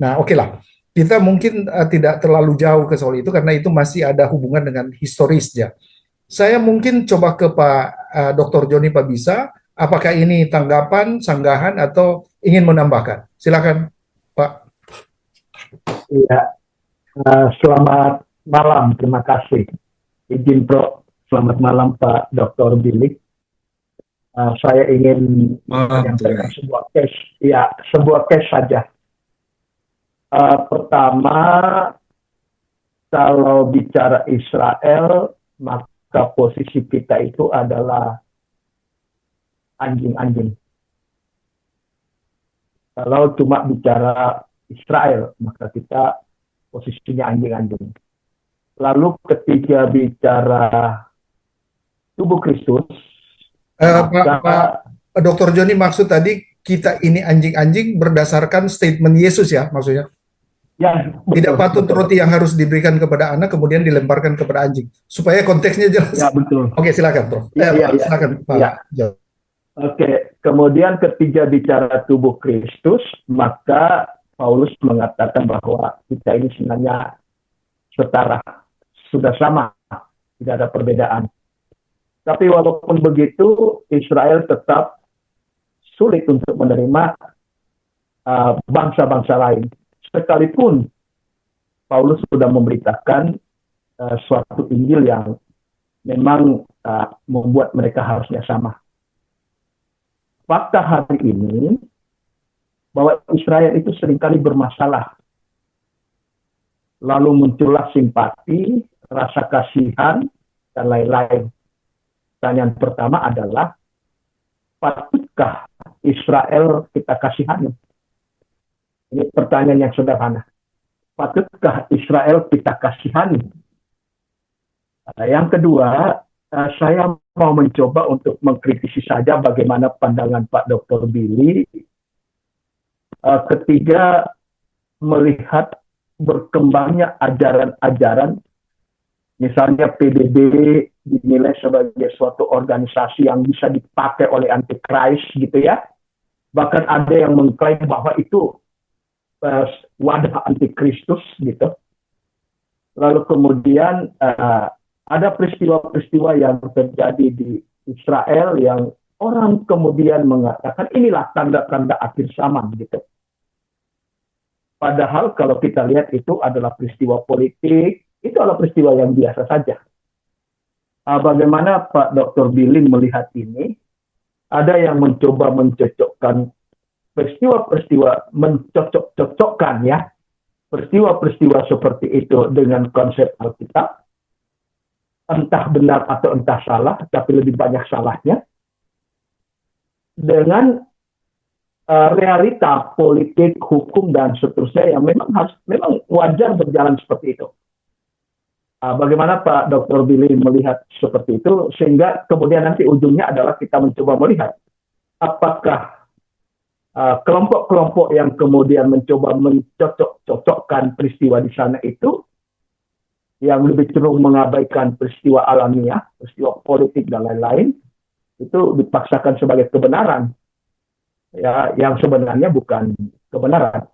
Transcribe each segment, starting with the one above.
Nah, oke lah. Kita mungkin tidak terlalu jauh ke soal itu karena itu masih ada hubungan dengan historisnya. Saya mungkin coba ke Pak Dr. Joni Pak Bisa, apakah ini tanggapan, sanggahan, atau ingin menambahkan? Silakan, Pak. Iya, selamat malam, terima kasih. Izin Pro, selamat malam Pak Dr. Billy. Saya ingin Malam, menyampaikan sebuah case, ya sebuah case saja. Pertama, kalau bicara Israel, maka posisi kita itu adalah anjing-anjing. Kalau cuma bicara Israel, maka kita posisinya anjing-anjing. Lalu ketika bicara tubuh Kristus, Pak Dr. Joni, maksud tadi kita ini anjing-anjing berdasarkan statement Yesus ya, maksudnya? ya, Tidak betul, patut betul. roti yang harus diberikan kepada anak kemudian dilemparkan kepada anjing. Supaya konteksnya jelas. Ya, betul. Oke, silakan, Prof. Silakan, Pak. Ya. Oke, kemudian ketika bicara tubuh Kristus, maka Paulus mengatakan bahwa kita ini sebenarnya setara, sudah sama, tidak ada perbedaan. Tapi walaupun begitu, Israel tetap sulit untuk menerima bangsa-bangsa lain. Sekalipun Paulus sudah memberitakan suatu Injil yang memang membuat mereka harusnya sama. Fakta hari ini bahwa Israel itu seringkali bermasalah. Lalu muncullah simpati, rasa kasihan, dan lain-lain. Pertanyaan pertama adalah, patutkah Israel kita kasihani? Ini pertanyaan yang sederhana. Patutkah Israel kita kasihani? Yang kedua, saya mau mencoba untuk mengkritisi saja bagaimana pandangan Pak Dr. Billy ketika melihat berkembangnya ajaran-ajaran, misalnya PBB dinilai sebagai suatu organisasi yang bisa dipakai oleh antikris gitu ya. Bahkan ada yang mengklaim bahwa itu wadah antikristus gitu. Lalu kemudian ada peristiwa-peristiwa yang terjadi di Israel yang orang kemudian mengatakan inilah tanda-tanda akhir zaman gitu. Padahal kalau kita lihat itu adalah peristiwa politik, itu adalah peristiwa yang biasa saja. Bagaimana Pak Dr. Billy melihat ini? Ada yang mencoba mencocokkan peristiwa-peristiwa, mencocok-cocokkan ya, peristiwa-peristiwa seperti itu dengan konsep Alkitab. Entah benar atau entah salah, tapi lebih banyak salahnya. Dengan realita politik, hukum, dan seterusnya yang memang wajar berjalan seperti itu. Bagaimana Pak Dr. Billy melihat seperti itu, sehingga kemudian nanti ujungnya adalah kita mencoba melihat apakah kelompok-kelompok yang kemudian mencoba mencocok-cocokkan peristiwa di sana itu yang lebih cenderung mengabaikan peristiwa alamiah, peristiwa politik dan lain-lain, itu dipaksakan sebagai kebenaran, ya, yang sebenarnya bukan kebenaran.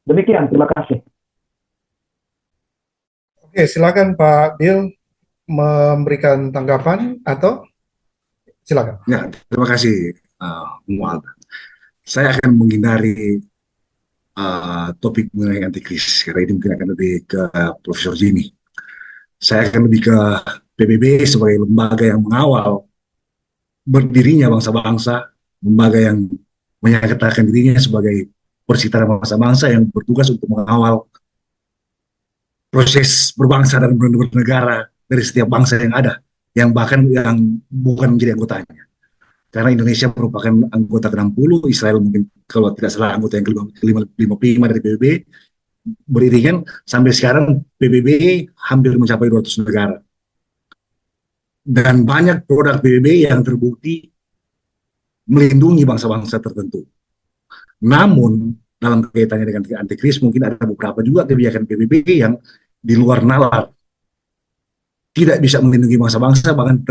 Demikian, terima kasih. Oke, silakan Pak Bill memberikan tanggapan atau silakan. Ya, terima kasih, Mual. Saya akan menghindari topik mengenai antikris karena ini mungkin akan lebih ke Profesor Jimmy. Saya akan lebih ke PBB sebagai lembaga yang mengawal berdirinya bangsa-bangsa, lembaga yang menyatakan dirinya sebagai persitara bangsa-bangsa yang bertugas untuk mengawal proses berbangsa dan bernegara dari setiap bangsa yang ada, yang bahkan yang bukan menjadi anggotanya. Karena Indonesia merupakan anggota ke-60, Israel mungkin kalau tidak salah anggota yang ke-55 dari PBB, beriringan sampai sekarang PBB hampir mencapai 200 negara. Dan banyak produk PBB yang terbukti melindungi bangsa-bangsa tertentu. Namun, dalam kaitannya dengan antikris, mungkin ada beberapa juga kebijakan PBB yang di luar nalar. Tidak bisa melindungi bangsa-bangsa, bahkan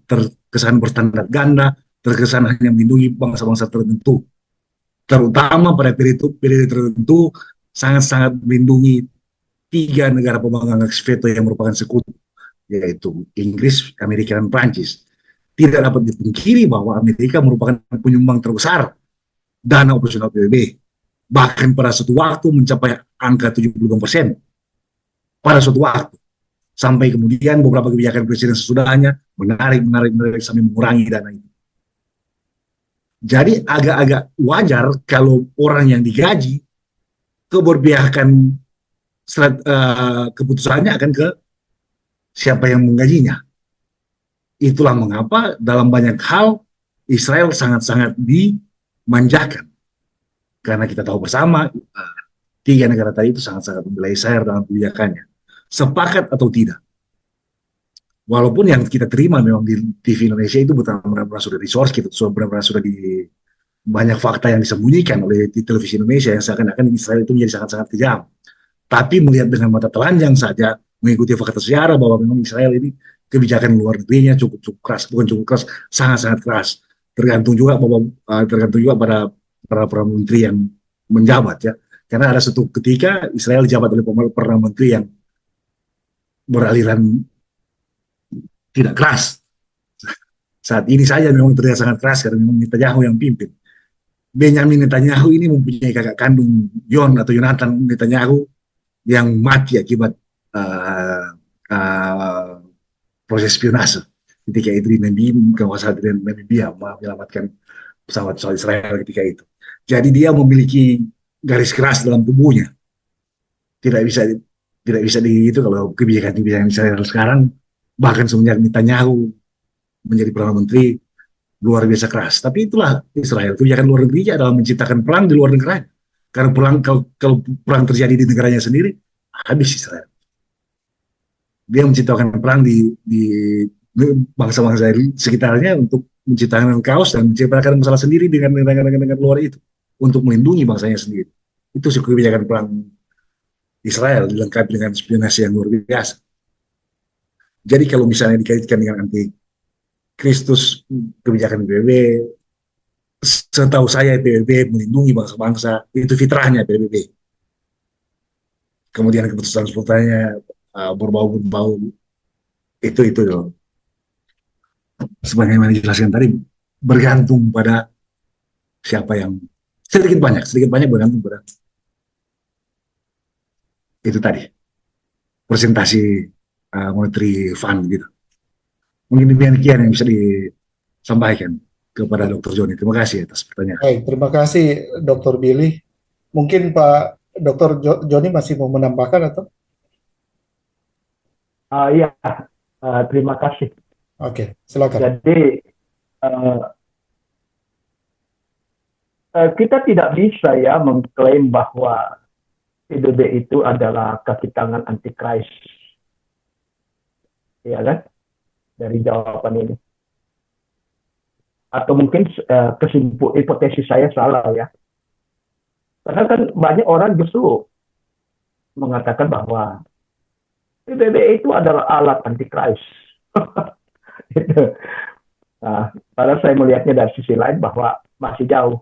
terkesan berstandar ganda, terkesan hanya melindungi bangsa-bangsa tertentu. Terutama pada periode tertentu sangat-sangat melindungi tiga negara pemegang hak veto yang merupakan sekutu, yaitu Inggris, Amerika, dan Prancis. Tidak dapat dipungkiri bahwa Amerika merupakan penyumbang terbesar dana operasional PBB, bahkan pada suatu waktu mencapai angka 75% pada suatu waktu. Sampai kemudian beberapa kebijakan presiden sesudahnya menarik sampai mengurangi dana itu. Jadi agak-agak wajar kalau orang yang digaji keberpihakan keputusannya akan ke siapa yang menggajinya. Itulah mengapa dalam banyak hal Israel sangat-sangat dimanjakan. Karena kita tahu bersama, tiga negara tadi itu sangat-sangat membela Israel dalam kebijakannya. Sepakat atau tidak. Walaupun yang kita terima memang di TV Indonesia itu benar-benar sudah di-source, gitu, benar-benar sudah di banyak fakta yang disembunyikan oleh di televisi Indonesia yang seakan-akan Israel itu menjadi sangat-sangat kejam. Tapi melihat dengan mata telanjang saja, mengikuti fakta sejarah bahwa memang Israel ini kebijakan luar negerinya cukup keras, bukan cukup keras, sangat-sangat keras. Tergantung juga pada para menteri yang menjabat ya. Karena ada suatu ketika Israel dijabat oleh perdana menteri yang beraliran tidak keras. Saat ini saja memang terlihat sangat keras karena memang Netanyahu yang pimpin. Benjamin Netanyahu ini mempunyai kakak kandung Yonatan Netanyahu yang mati akibat proses spionase ketika itu di Namibia menyelamatkan pesawat Israel ketika itu. Jadi dia memiliki garis keras dalam tubuhnya. Tidak bisa itu kalau kebijakan Israel sekarang, bahkan semenjak Netanyahu menjadi perdana menteri, luar biasa keras. Tapi itulah Israel, kebijakan luar negerinya adalah menciptakan perang di luar negaranya. Karena kalau perang terjadi di negaranya sendiri, habis Israel. Dia menciptakan perang di bangsa-bangsa sekitarnya untuk menciptakan kaos dan menciptakan masalah sendiri dengan luar itu untuk melindungi bangsanya sendiri. Itu kebijakan perang Israel dilengkapi dengan spionase yang luar biasa. Jadi kalau misalnya dikaitkan dengan anti Kristus kebijakan PBB, setahu saya PBB melindungi bangsa-bangsa, itu fitrahnya PBB. Kemudian keputusan-keputusannya berbau-berbau itu loh. Sebagaimana dijelaskan tadi, bergantung pada siapa yang sedikit banyak bergantung pada itu tadi presentasi monetary fund gitu. Mungkin demikian yang bisa disampaikan kepada Dr. Joni. Terima kasih atas pertanyaan. Baik, terima kasih Dr. Billy. Mungkin Pak Dr. Joni masih mau menambahkan atau? Iya, terima kasih. Oke, silakan. Jadi kita tidak bisa ya mengklaim bahwa PBB itu adalah kaki tangan antikris, ya kan? Dari jawaban ini. Atau mungkin hipotesis saya salah ya. Karena kan banyak orang justru mengatakan bahwa PBB itu adalah alat antikris. Gitu. Nah, padahal saya melihatnya dari sisi lain bahwa masih jauh.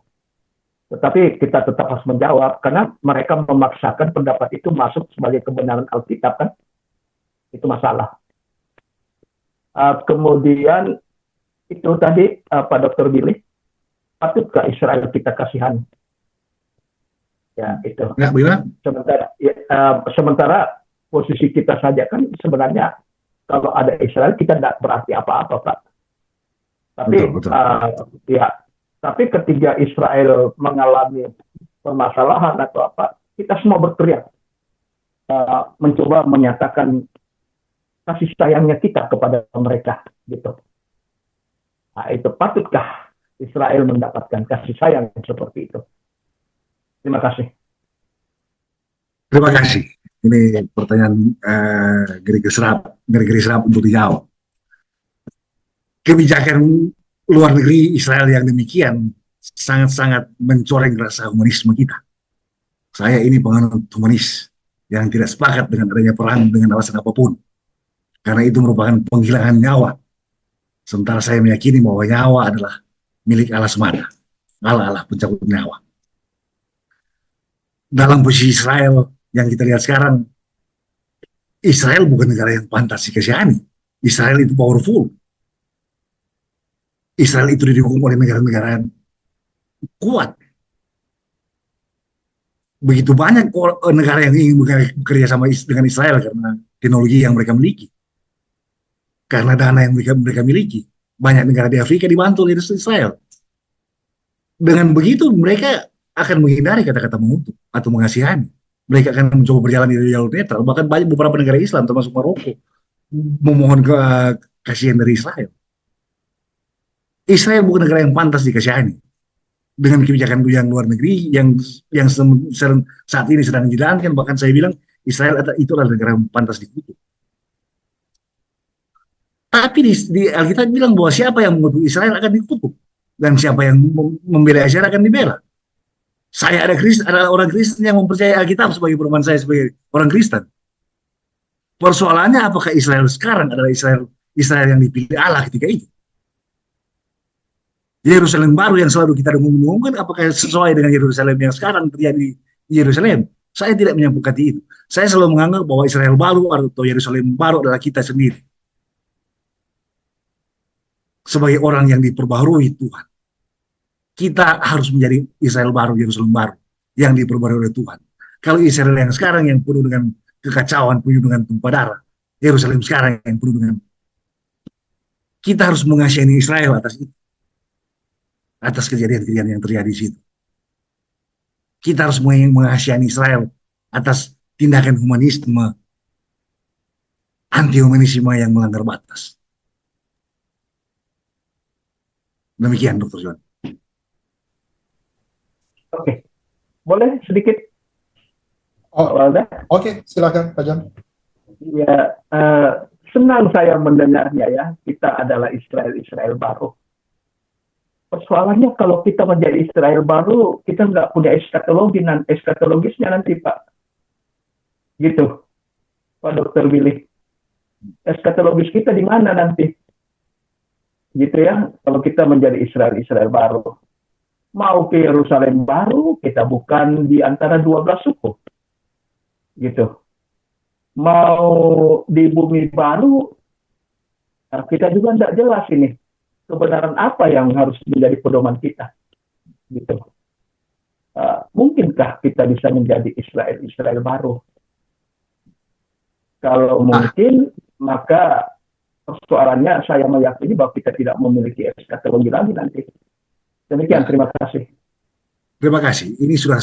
Tetapi kita tetap harus menjawab karena mereka memaksakan pendapat itu masuk sebagai kebenaran Alkitab kan. Itu masalah. Kemudian itu tadi Pak Dr. Billy, patutkah Israel kita kasihan? Ya itu. Ya, Sementara posisi kita saja kan sebenarnya kalau ada Israel kita tidak berarti apa-apa Pak. Tapi betul. Tapi ketika Israel mengalami permasalahan atau apa, kita semua berteriak, mencoba menyatakan kasih sayangnya kita kepada mereka, gitu. Nah, itu patutkah Israel mendapatkan kasih sayang seperti itu? Terima kasih. Terima kasih. Ini pertanyaan geri serap untuk dijawab. Kebijakan luar negeri Israel yang demikian sangat-sangat mencoreng rasa humanisme kita. Saya ini penganut humanis yang tidak sepakat dengan adanya perang dengan alasan apapun. Karena itu merupakan penghilangan nyawa. Sementara saya meyakini bahwa nyawa adalah milik Allah semata. Allah pencabut nyawa. dalam posisi Israel yang kita lihat sekarang, Israel bukan negara yang pantas dikasihani. Israel itu powerful. Israel itu didukung oleh negara-negara kuat. Begitu banyak negara yang ingin bekerja sama dengan Israel karena teknologi yang mereka miliki, karena dana yang mereka miliki. Banyak negara di Afrika dibantu oleh Israel. Dengan begitu mereka akan menghindari kata-kata mengutuk atau mengasihani. Mereka akan mencoba berjalan di jalur netral. Bahkan banyak beberapa negara Islam termasuk Maroko memohon kasihan dari Israel. Israel bukan negara yang pantas dikasihani dengan kebijakan yang luar negeri yang saat ini sedang dijalankan. Bahkan saya bilang Israel itu adalah negara yang pantas dikutuk. Tapi di Alkitab bilang bahwa siapa yang mengutuk Israel akan dikutuk dan siapa yang membela Israel akan dibela. Saya ada orang Kristen yang mempercayai Alkitab sebagai pedoman saya sebagai orang Kristen. Persoalannya apakah Israel sekarang adalah Israel yang dipilih Allah ketika itu? Yerusalem baru yang selalu kita dengung-dengungkan, apakah sesuai dengan Yerusalem yang sekarang terjadi di Yerusalem? Saya tidak menyepakati itu. Saya selalu menganggap bahwa Israel baru atau Yerusalem baru adalah kita sendiri. Sebagai orang yang diperbaharui Tuhan, kita harus menjadi Israel baru, Yerusalem baru yang diperbarui oleh Tuhan. Kalau Israel yang sekarang yang penuh dengan kekacauan, penuh dengan tumpah darah, Yerusalem sekarang yang penuh dengan, kita harus mengasihani Israel atas kejadian-kejadian yang terjadi di situ. Kita harus mengasihani Israel atas tindakan humanisme, anti-humanisme yang melanggar batas. Demikian, Dr. John. Oke, boleh sedikit? Oke, silakan Pak John. Ya, senang saya mendengarnya ya. Kita adalah Israel baru. Persoalannya kalau kita menjadi Israel baru, kita nggak punya eskatologisnya nanti, Pak. Gitu, Pak Dr. Billy. Eskatologis kita di mana nanti? Gitu ya, kalau kita menjadi Israel baru. Mau ke Yerusalem baru, kita bukan di antara 12 suku. Gitu. Mau di bumi baru, kita juga tidak jelas ini. Kebenaran apa yang harus menjadi pedoman kita? Gitu. Mungkinkah kita bisa menjadi Israel baru? Kalau mungkin, maka persoalannya saya meyakini bahwa kita tidak memiliki eskatologi lagi nanti. Demikian, terima kasih. Terima kasih. Ini sudah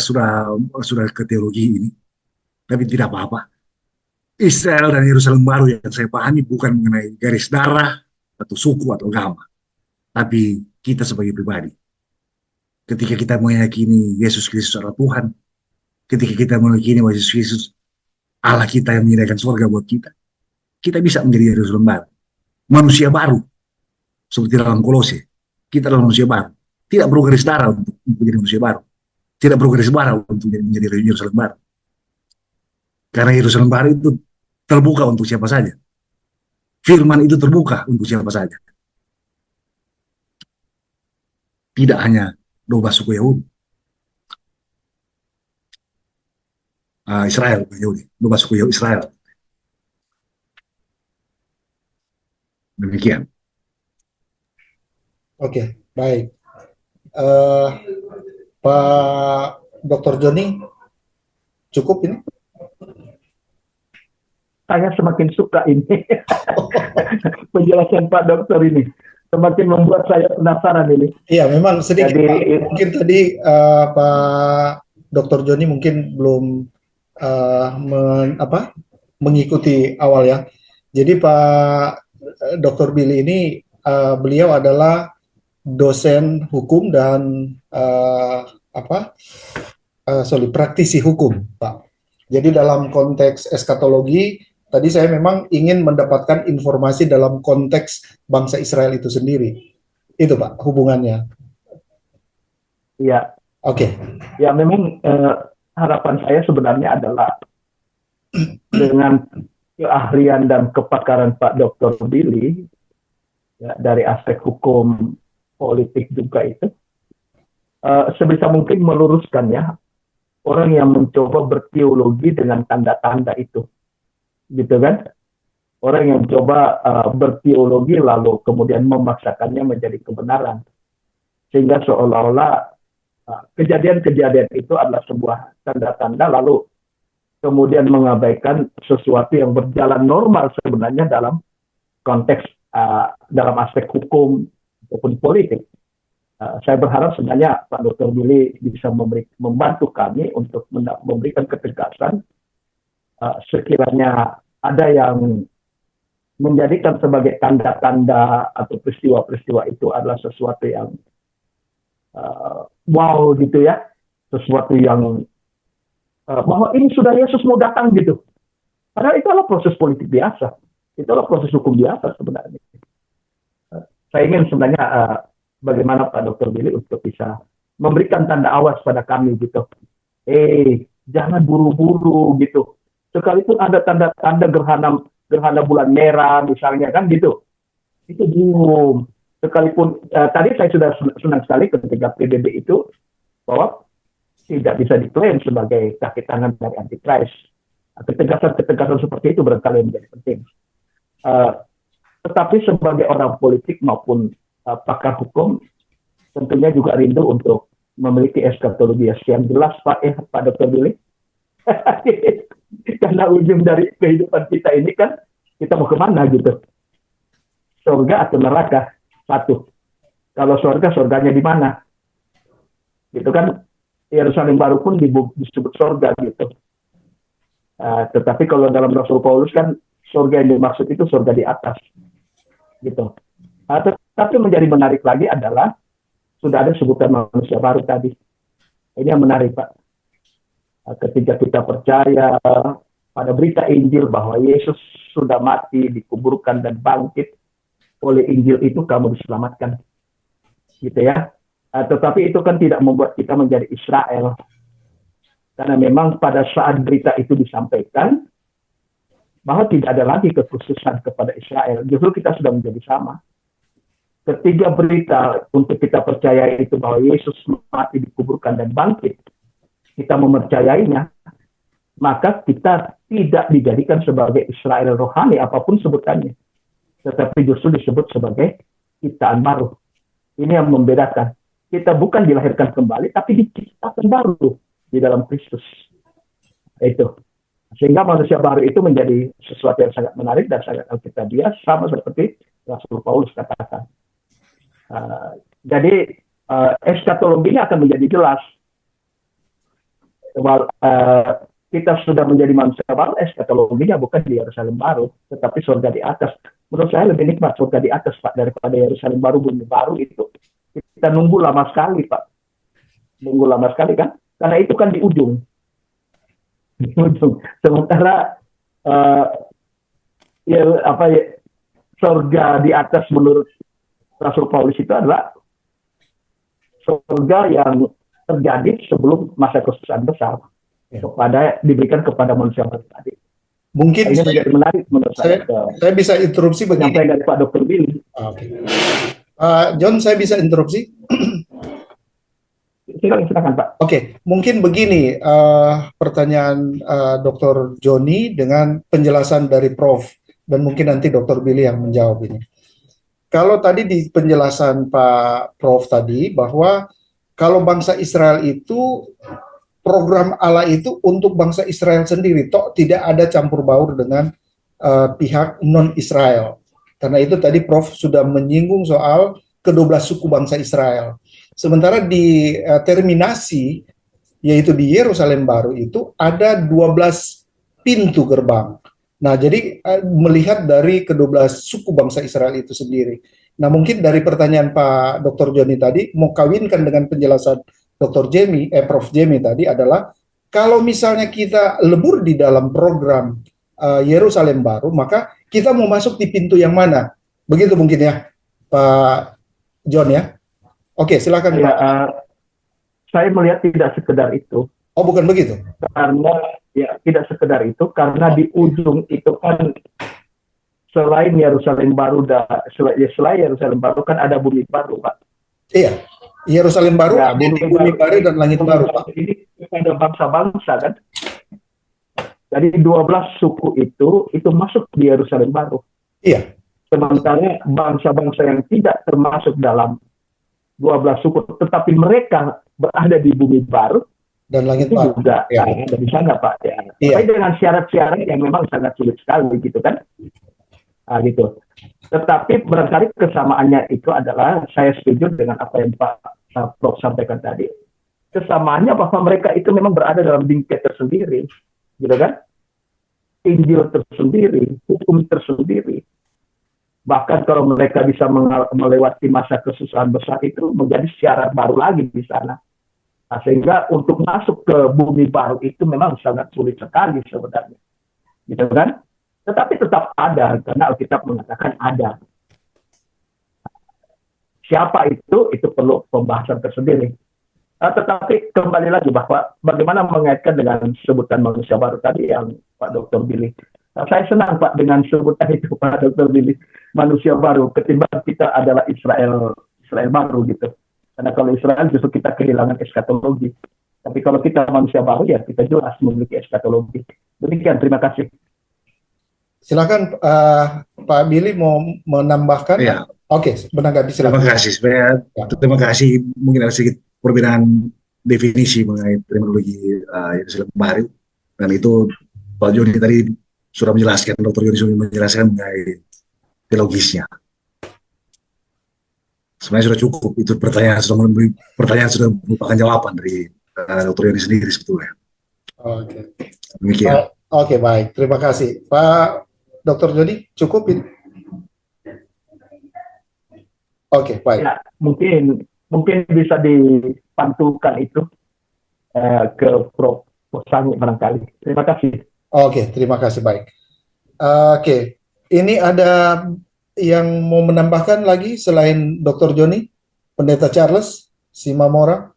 ke teologi ini, tapi tidak apa-apa. Israel dan Yerusalem baru yang saya pahami bukan mengenai garis darah atau suku atau agama, tapi kita sebagai pribadi. Ketika kita meyakini Yesus Kristus adalah Tuhan, ketika kita meyakini Yesus Kristus Allah kita yang menyediakan surga buat kita, kita bisa menjadi Yerusalem baru, manusia baru, seperti dalam Kolose. Kita adalah manusia baru, tidak perlu garis darah untuk menjadi manusia baru, tidak perlu garis darah untuk menjadi Yerusalem baru, karena Yerusalem baru itu terbuka untuk siapa saja. Firman itu terbuka untuk siapa saja, tidak hanya 12 suku Yahudi. Israel, Yahudi, 12 suku Yahudi Israel. Demikian. Oke, baik. Pak Dr. Joni, cukup ini? Saya semakin suka ini. Penjelasan Pak Dokter ini. Semakin membuat saya penasaran ini. Iya, memang sedikit. Jadi, Pak. Mungkin tadi Pak Dr. Joni mungkin belum mengikuti awal ya. Jadi Pak Dr. Billy ini beliau adalah dosen hukum dan praktisi hukum, Pak. Jadi dalam konteks eskatologi, tadi saya memang ingin mendapatkan informasi dalam konteks bangsa Israel itu sendiri. Itu Pak, hubungannya. Iya. Oke. Ya memang harapan saya sebenarnya adalah dengan keahlian dan kepakaran Pak Dr. Billy ya, dari aspek hukum politik juga itu sebisa mungkin meluruskan ya orang yang mencoba berteologi dengan tanda-tanda itu, gitu kan? Orang yang coba berteologi lalu kemudian memaksakannya menjadi kebenaran, sehingga seolah-olah kejadian-kejadian itu adalah sebuah tanda-tanda, lalu kemudian mengabaikan sesuatu yang berjalan normal sebenarnya dalam konteks dalam aspek hukum ataupun politik. Saya berharap sebenarnya Pak Dr. Billy bisa membantu kami untuk memberikan ketegasan sekiranya ada yang menjadikan sebagai tanda-tanda atau peristiwa-peristiwa itu adalah sesuatu yang wow gitu ya, sesuatu yang bahwa ini sudah Yesus mau datang gitu. Padahal itu adalah proses politik biasa, itu adalah proses hukum biasa sebenarnya. Saya ingin sebenarnya bagaimana Pak Dr. Billy untuk bisa memberikan tanda awas pada kami gitu. Jangan buru-buru gitu. Sekalipun ada tanda-tanda gerhana bulan merah misalnya kan gitu, itu belum. Sekalipun tadi saya sudah senang sekali ketika PBB itu bahwa tidak bisa diklaim sebagai kaki tangan dari Antichrist. Ketegasan-ketegasan seperti itu barangkali menjadi penting. Tetapi sebagai orang politik maupun pakar hukum, tentunya juga rindu untuk memiliki eskatologi yang jelas Pak Dr. Billy. Karena ujung dari kehidupan kita ini kan, kita mau kemana gitu. Surga atau neraka? Satu. Kalau surga, surganya di mana? Gitu kan, Yerusalem baru pun disebut surga gitu. Tetapi kalau dalam Rasul Paulus kan, surga yang dimaksud itu surga di atas. Gitu. Tetapi menjadi menarik lagi adalah, sudah ada sebutan manusia baru tadi. Ini yang menarik Pak. Ketika kita percaya pada berita Injil bahwa Yesus sudah mati, dikuburkan dan bangkit, oleh Injil itu kamu diselamatkan, gitu ya. Tetapi itu kan tidak membuat kita menjadi Israel, karena memang pada saat berita itu disampaikan bahwa tidak ada lagi kekhususan kepada Israel, justru kita sudah menjadi sama. Ketika berita untuk kita percaya itu bahwa Yesus mati, dikuburkan dan bangkit, kita mempercayainya, maka kita tidak dijadikan sebagai Israel rohani apapun sebutannya, tetapi justru disebut sebagai ciptaan baru. Ini yang membedakan. Kita bukan dilahirkan kembali, tapi diciptakan baru di dalam Kristus. Itu. Sehingga manusia baru itu menjadi sesuatu yang sangat menarik dan sangat alkitabiah, sama seperti Rasul Paulus katakan. Jadi eskatologinya akan menjadi jelas. Kita sudah menjadi manusia baru, eskatologinya bukan di Yerusalem baru, tetapi surga di atas. Menurut saya lebih nikmat surga di atas Pak daripada Yerusalem baru, bumi baru itu. Kita nunggu lama sekali Pak, nunggu lama sekali kan, karena itu kan di ujung. Sementara surga di atas menurut Rasul Paulus itu adalah surga yang terjadi sebelum masa kesusahan besar diberikan kepada manusia baru tadi. Mungkin ini menjadi menarik menurut saya. Saya bisa interupsi begini. Sampai dari Pak Dr. Billy. John, saya bisa interupsi? Silakan Pak. Oke, mungkin begini pertanyaan Dr. Joni dengan penjelasan dari Prof. Dan mungkin nanti Dr. Billy yang menjawab ini. Kalau tadi di penjelasan Pak Prof tadi bahwa kalau bangsa Israel itu program Allah itu untuk bangsa Israel sendiri, toh tidak ada campur baur dengan pihak non-Israel. Karena itu tadi Prof sudah menyinggung soal ke-12 suku bangsa Israel. Sementara di terminasi, yaitu di Yerusalem baru itu ada 12 pintu gerbang. Nah, jadi melihat dari ke-12 suku bangsa Israel itu sendiri. Nah, mungkin dari pertanyaan Pak Dr. Joni tadi, mau kawinkan dengan penjelasan Prof. Jemi tadi adalah, kalau misalnya kita lebur di dalam program Yerusalem baru, maka kita mau masuk di pintu yang mana? Begitu mungkin ya, Pak John ya? Oke, silakan Pak. Saya melihat tidak sekedar itu. Oh, bukan begitu? Karena ya tidak sekedar itu, karena di ujung itu kan selain Yerusalem baru, selain Yerusalem baru kan ada bumi baru, Pak. Iya, Yerusalem baru, ya, bumi baru dan langit baru, Pak. kepada bangsa-bangsa kan. Dari 12 suku itu masuk di Yerusalem baru. Iya. Sementara bangsa-bangsa yang tidak termasuk dalam 12 suku, tetapi mereka berada di bumi baru, Dan langit itu baru. juga Ya. ada di sana, Pak. Ya. Iya. Tapi dengan syarat-syarat yang memang sangat sulit sekali, gitu kan. Nah, gitu. Tetapi barangkali kesamaannya itu adalah, saya setuju dengan apa yang Pak Prof sampaikan tadi. Kesamaannya bahwa mereka itu memang berada dalam bingkai tersendiri, gitu kan? Injil tersendiri, hukum tersendiri. Bahkan kalau mereka bisa melewati masa kesusahan besar itu menjadi syarat baru lagi di sana. Nah, sehingga untuk masuk ke bumi baru itu memang sangat sulit sekali sebenarnya, gitu kan? Tetapi tetap ada karena Alkitab mengatakan ada. Siapa itu perlu pembahasan tersendiri. Tetapi kembali lagi bahwa bagaimana mengaitkan dengan sebutan manusia baru tadi yang Pak Dr. Billy. Saya senang Pak dengan sebutan itu Pak Dr. Billy, manusia baru, ketimbang kita adalah Israel baru gitu. Karena kalau Israel justru kita kehilangan eskatologi. Tapi kalau kita manusia baru ya kita jelas memiliki eskatologi. Demikian, terima kasih. Silakan Pak Billy mau menambahkan. Ya, Oke, menanggapi terima silakan. kasih. Terima kasih. Mungkin ada sedikit perbedaan definisi mengenai terminologi Yerusalem baru, dan itu Pak Joni tadi sudah menjelaskan, Dr. Joni sudah menjelaskan mengenai teologisnya. Sebenarnya sudah cukup, itu pertanyaan sudah merupakan jawaban dari Dr. Joni sendiri sebetulnya. Oke. Demikian. Oke, baik. Terima kasih. Pak Dr. Joni, cukup ini? Oke, baik. Ya, mungkin bisa dipantulkan itu ke Prof. Sangi barangkali. Terima kasih. Oke, terima kasih, baik. Oke, ini ada yang mau menambahkan lagi selain Dr. Joni, Pendeta Charles, Simamora,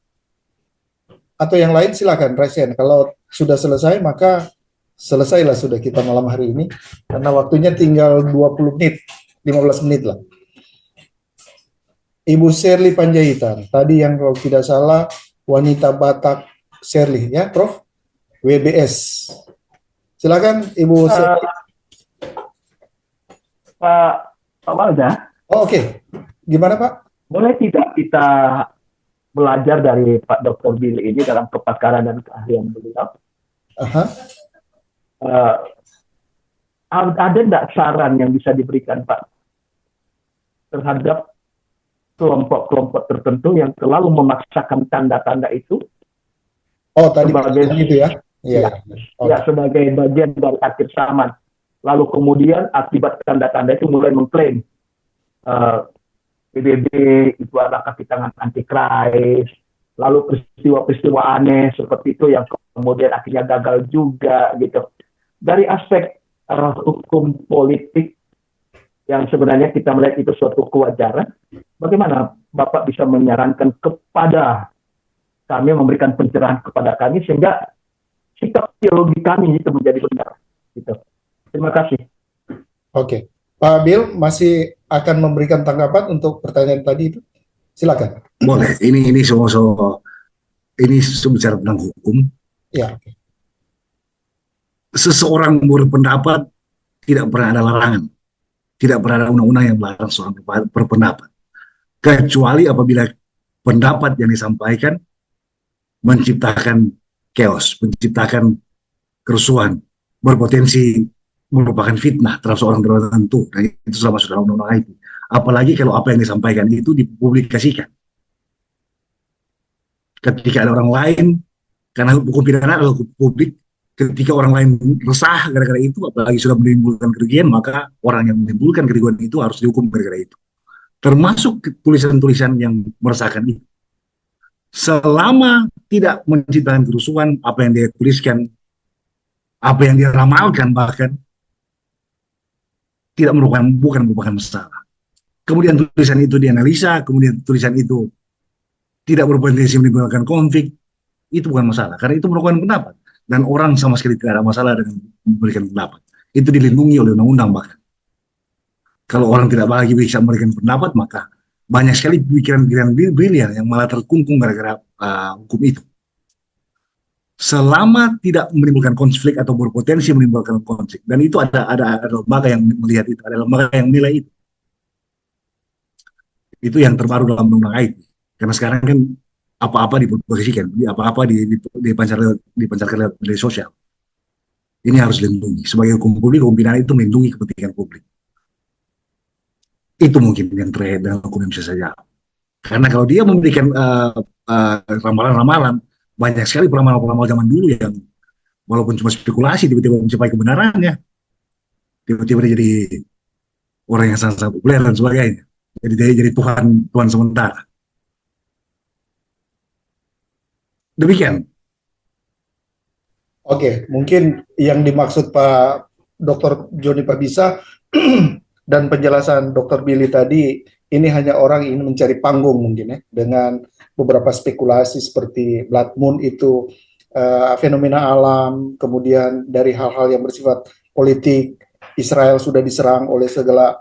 atau yang lain silakan, Resen. Kalau sudah selesai, maka selesailah sudah kita malam hari ini, karena waktunya tinggal 20 menit, 15 menit lah. Ibu Shirley Panjaitan, tadi yang kalau tidak salah wanita Batak Shirley, ya, Prof? WBS. Silakan, Ibu Shirley. Pak Walda, Oke. Gimana, Pak? boleh tidak kita belajar dari Pak Dr. Billy ini dalam kepakaran dan keahlian beliau? Ada tidak saran yang bisa diberikan Pak terhadap kelompok-kelompok tertentu yang selalu memaksakan tanda-tanda itu? Oh, tadi sebagai itu ya? Iya. Ya, sebagai bagian dari akhir zaman. Lalu kemudian akibat tanda-tanda itu mulai mengklaim PBB itu adalah kaki tangan antikris. Lalu peristiwa-peristiwa aneh seperti itu yang kemudian akhirnya gagal juga gitu. Dari aspek hukum politik yang sebenarnya kita melihat itu suatu kewajaran, bagaimana Bapak bisa menyarankan kepada kami, memberikan pencerahan kepada kami sehingga sikap teologi kami itu menjadi benar gitu. Terima kasih. Oke. Pak Bill masih akan memberikan tanggapan untuk pertanyaan tadi itu? Silakan. Boleh. Ini bicara tentang hukum. Ya. Seseorang berpendapat tidak pernah ada larangan, tidak pernah ada undang-undang yang melarang seorang berpendapat, kecuali apabila pendapat yang disampaikan menciptakan chaos, menciptakan kerusuhan, berpotensi merupakan fitnah terhadap seorang tertentu, dan itu sama sudah undang-undang IT. Apalagi kalau apa yang disampaikan itu dipublikasikan. Ketika ada orang lain, karena hukum pidana adalah hukum publik, ketika orang lain resah gara-gara itu, apalagi sudah menimbulkan kerugian, maka orang yang menimbulkan kerugian itu harus dihukum gara-gara itu. Termasuk tulisan-tulisan yang meresahkan itu. Selama tidak menciptakan kerusuhan, apa yang dia tuliskan, apa yang dia ramalkan bahkan, bukan merupakan masalah. Kemudian tulisan itu dianalisa, kemudian tulisan itu tidak berpotensi menimbulkan konflik, itu bukan masalah, karena itu merupakan pendapat. Dan orang sama sekali tidak ada masalah dengan memberikan pendapat. Itu dilindungi oleh undang-undang bahkan. Kalau orang tidak lagi bisa memberikan pendapat, maka banyak sekali pikiran-pikiran brilian yang malah terkungkung gara-gara hukum itu. selama tidak menimbulkan konflik atau berpotensi menimbulkan konflik. Dan itu ada lembaga yang melihat itu, ada lembaga yang menilai itu. Itu yang terbaru dalam undang-undang IT. Karena sekarang kan apa-apa diposisikan, apa-apa dipancarkan lewat media sosial. Ini harus dilindungi. Sebagai hukum publik, hukum pidana itu melindungi kepentingan publik. Itu mungkin yang terakhir dalam hukum yang bisa saya jawab. Karena kalau dia memberikan ramalan-ramalan, banyak sekali peramal-peramal zaman dulu yang walaupun cuma spekulasi, tiba-tiba mencapai kebenarannya. Tiba-tiba dia jadi orang yang sangat populer dan sebagainya. Jadi Tuhan sementara. Demikian. Oke, mungkin yang dimaksud Pak Dr. Joni Pabisa dan penjelasan Dr. Billy tadi, ini hanya orang ingin mencari panggung mungkin ya, dengan beberapa spekulasi seperti blood moon itu fenomena alam, kemudian dari hal-hal yang bersifat politik, Israel sudah diserang oleh segala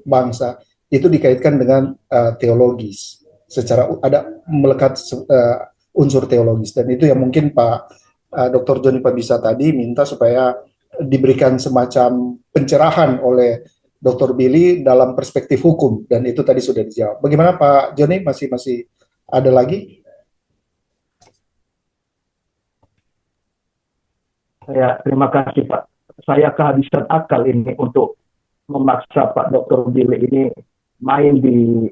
bangsa, itu dikaitkan dengan teologis, secara ada melekat unsur teologis, dan itu yang mungkin Pak Dr. Joni Pabisa tadi minta supaya diberikan semacam pencerahan oleh Dr. Billy dalam perspektif hukum, dan itu tadi sudah dijawab. Bagaimana Pak Joni, masih ada lagi? Terima kasih Pak. Saya kehabisan akal ini untuk memaksa Pak Dr. Billy ini main di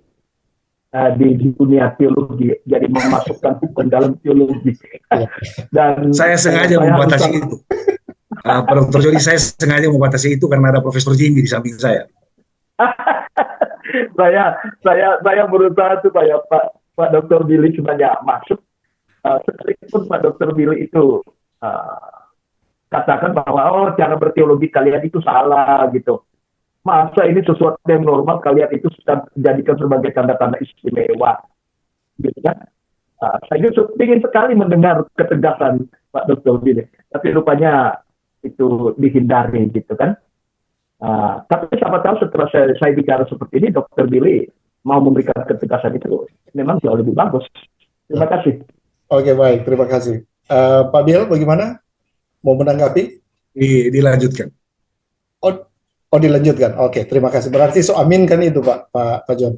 dunia teologi, jadi memasukkan hukum dalam teologi. Dan saya sengaja membatasi itu. Pak Dr. Joni, saya sengaja membatasi itu karena ada Profesor Jimmy di samping saya. saya berusaha supaya Pak Dr. Billy sebenarnya masuk. Sekalipun Pak Dr. Billy itu katakan bahwa cara berteologi kalian itu salah gitu. Masa ini sesuatu yang normal kalian itu sudah dijadikan sebagai tanda-tanda istimewa, gitu kan? Saya ingin sekali mendengar ketegasan Pak Dr. Billy, tapi rupanya itu dihindari, gitu kan? Tapi siapa tahu setelah saya bicara seperti ini, Dr. Billy mau memberikan ketegasan itu, memang jauh lebih bagus. Terima kasih. Oke, baik, terima kasih. Pak Biel, bagaimana? Mau menanggapi? Dilanjutkan. Oh, dilanjutkan. Oke, terima kasih. Berarti amin kan itu Pak John.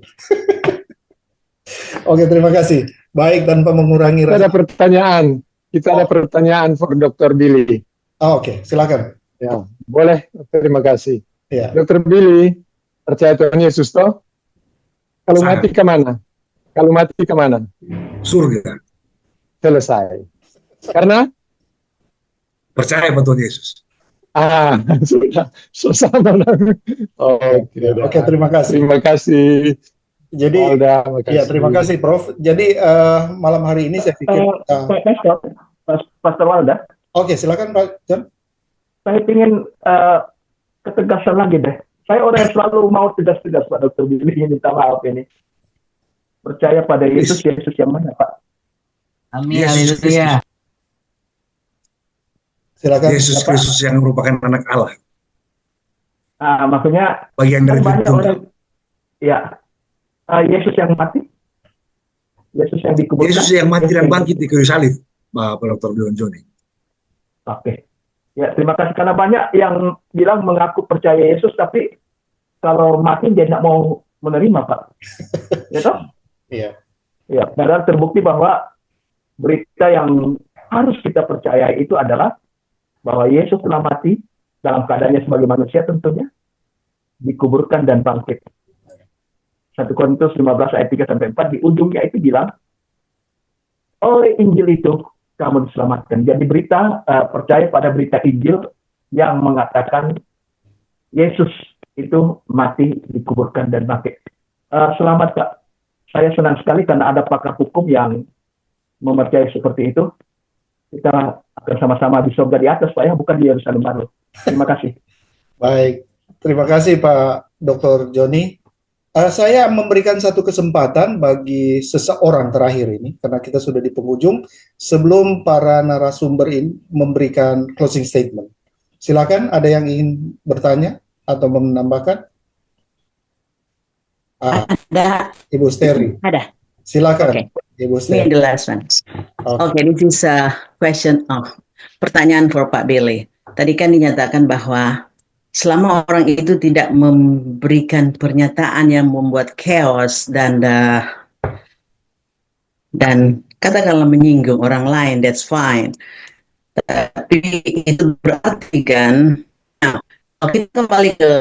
Oke, terima kasih. Baik, tanpa mengurangi Kita ada pertanyaan for Dr. Billy. Oke, silakan. Ya, boleh. Terima kasih. Ya. Dr. Billy, percaya Tuhan Yesus toh? Kalau mati kemana? Kalau mati kemana? Surga. Selesai. Karena? Percaya pada Tuhan Yesus. Sudah sama. Oke, terima kasih. Terima kasih. Jadi, ya terima kasih, Prof. Jadi malam hari ini saya pikir. Pastor Walda. Oke, silakan Pak John. Saya ingin ketegasan lagi deh. Saya orang yang selalu mau tegas-tegas Pak Dr. Billy, ini minta maaf ini. Percaya pada Yesus yang mana Pak? Amin, haleluya. Silakan. Yesus Kristus yang merupakan anak Allah. Maksudnya bagian dari Tuhan. Ya, Yesus yang mati, Yesus yang dikuburkan, Yesus yang mati dan bangkit di kayu salib, Pak Dr. Joni. Oke. Ya, terima kasih karena banyak yang bilang mengaku percaya Yesus, tapi kalau mati dia tidak mau menerima, Pak. Ya toh? Iya. Ya, padahal terbukti bahwa berita yang harus kita percaya itu adalah bahwa Yesus telah mati dalam keadaannya sebagai manusia tentunya, dikuburkan dan bangkit. 1 Korintus 15 ayat 3-4 di ujungnya itu bilang, oleh Injil itu kamu diselamatkan. Jadi berita, percaya pada berita Injil yang mengatakan Yesus itu mati, dikuburkan dan bangkit. Selamat Pak. Saya senang sekali karena ada pakar hukum yang mempercayai seperti itu. Kita akan sama-sama di surga di atas, Pak, ya, bukan di Yerusalem baru. Terima kasih. Baik, terima kasih Pak Dr. Joni. Saya memberikan satu kesempatan bagi seseorang terakhir ini, karena kita sudah di penghujung, sebelum para narasumber ini memberikan closing statement. Silakan, ada yang ingin bertanya atau menambahkan? Ada. Ibu Steri. Ada. Silakan, Okay. Ibu Steri. Ini the last one. Okay, this is a question pertanyaan for Pak Billy. Tadi kan dinyatakan bahwa selama orang itu tidak memberikan pernyataan yang membuat chaos dan katakanlah menyinggung orang lain, that's fine. Tapi itu berarti kan, nah, kalau kita kembali ke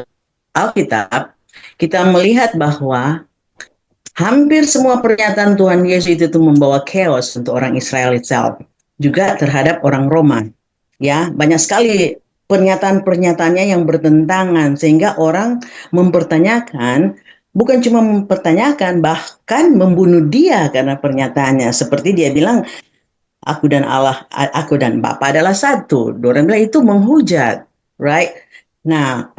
Alkitab, kita melihat bahwa hampir semua pernyataan Tuhan Yesus itu membawa chaos untuk orang Israel itself, juga terhadap orang Roma. Ya, banyak sekali pernyataan-pernyataannya yang bertentangan sehingga orang mempertanyakan, bukan cuma mempertanyakan, bahkan membunuh dia karena pernyataannya. Seperti dia bilang, aku dan Allah, aku dan Bapa adalah satu. Orang bilang itu menghujat, right? Nah,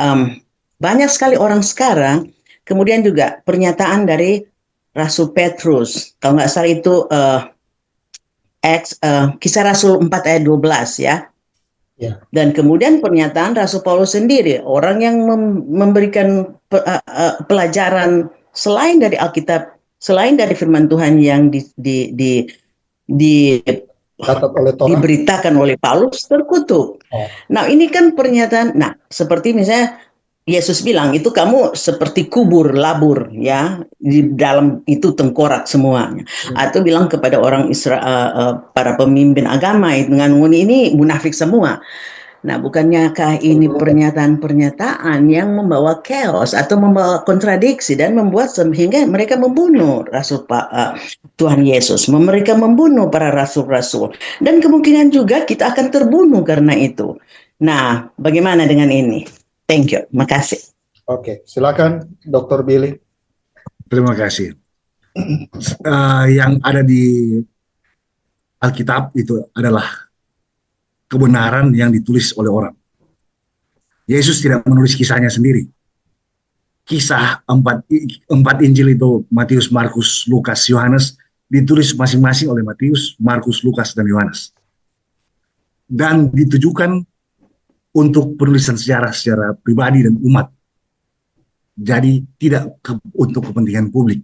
banyak sekali orang sekarang, kemudian juga pernyataan dari Rasul Petrus, kalau nggak salah itu Kisah Rasul 4 ayat 12 ya. Ya. Dan kemudian pernyataan Rasul Paulus sendiri, orang yang memberikan pelajaran selain dari Alkitab, selain dari firman Tuhan yang diberitakan oleh Paulus, terkutuk. Nah, ini kan pernyataan, nah seperti misalnya Yesus bilang, itu kamu seperti kubur, labur, ya, di dalam itu tengkorak semuanya. Atau bilang kepada orang Israel, para pemimpin agama, dengan ini munafik semua. Nah, bukannyakah ini pernyataan-pernyataan yang membawa chaos atau membawa kontradiksi dan membuat sehingga mereka membunuh Tuhan Yesus, mereka membunuh para rasul-rasul. Dan kemungkinan juga kita akan terbunuh karena itu. Nah, bagaimana dengan ini? Thank you, makasih. Oke, silakan Dr. Billy. Terima kasih. Yang ada di Alkitab itu adalah kebenaran yang ditulis oleh orang. Yesus tidak menulis kisahnya sendiri. Kisah empat Injil itu, Matius, Markus, Lukas, Yohanes, ditulis masing-masing oleh Matius, Markus, Lukas, dan Yohanes. Dan ditujukan untuk penulisan sejarah secara pribadi dan umat. Jadi tidak untuk kepentingan publik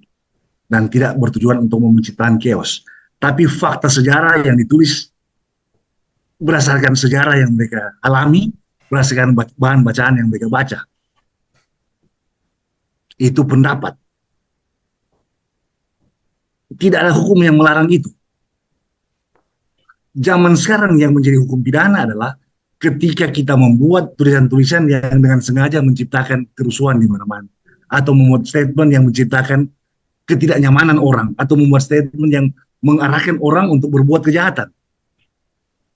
dan tidak bertujuan untuk menciptakan chaos. Tapi fakta sejarah yang ditulis berdasarkan sejarah yang mereka alami, berdasarkan bahan bacaan yang mereka baca. Itu pendapat. Tidak ada hukum yang melarang itu. Zaman sekarang yang menjadi hukum pidana adalah ketika kita membuat tulisan-tulisan yang dengan sengaja menciptakan kerusuhan di mana-mana, atau membuat statement yang menciptakan ketidaknyamanan orang, atau membuat statement yang mengarahkan orang untuk berbuat kejahatan.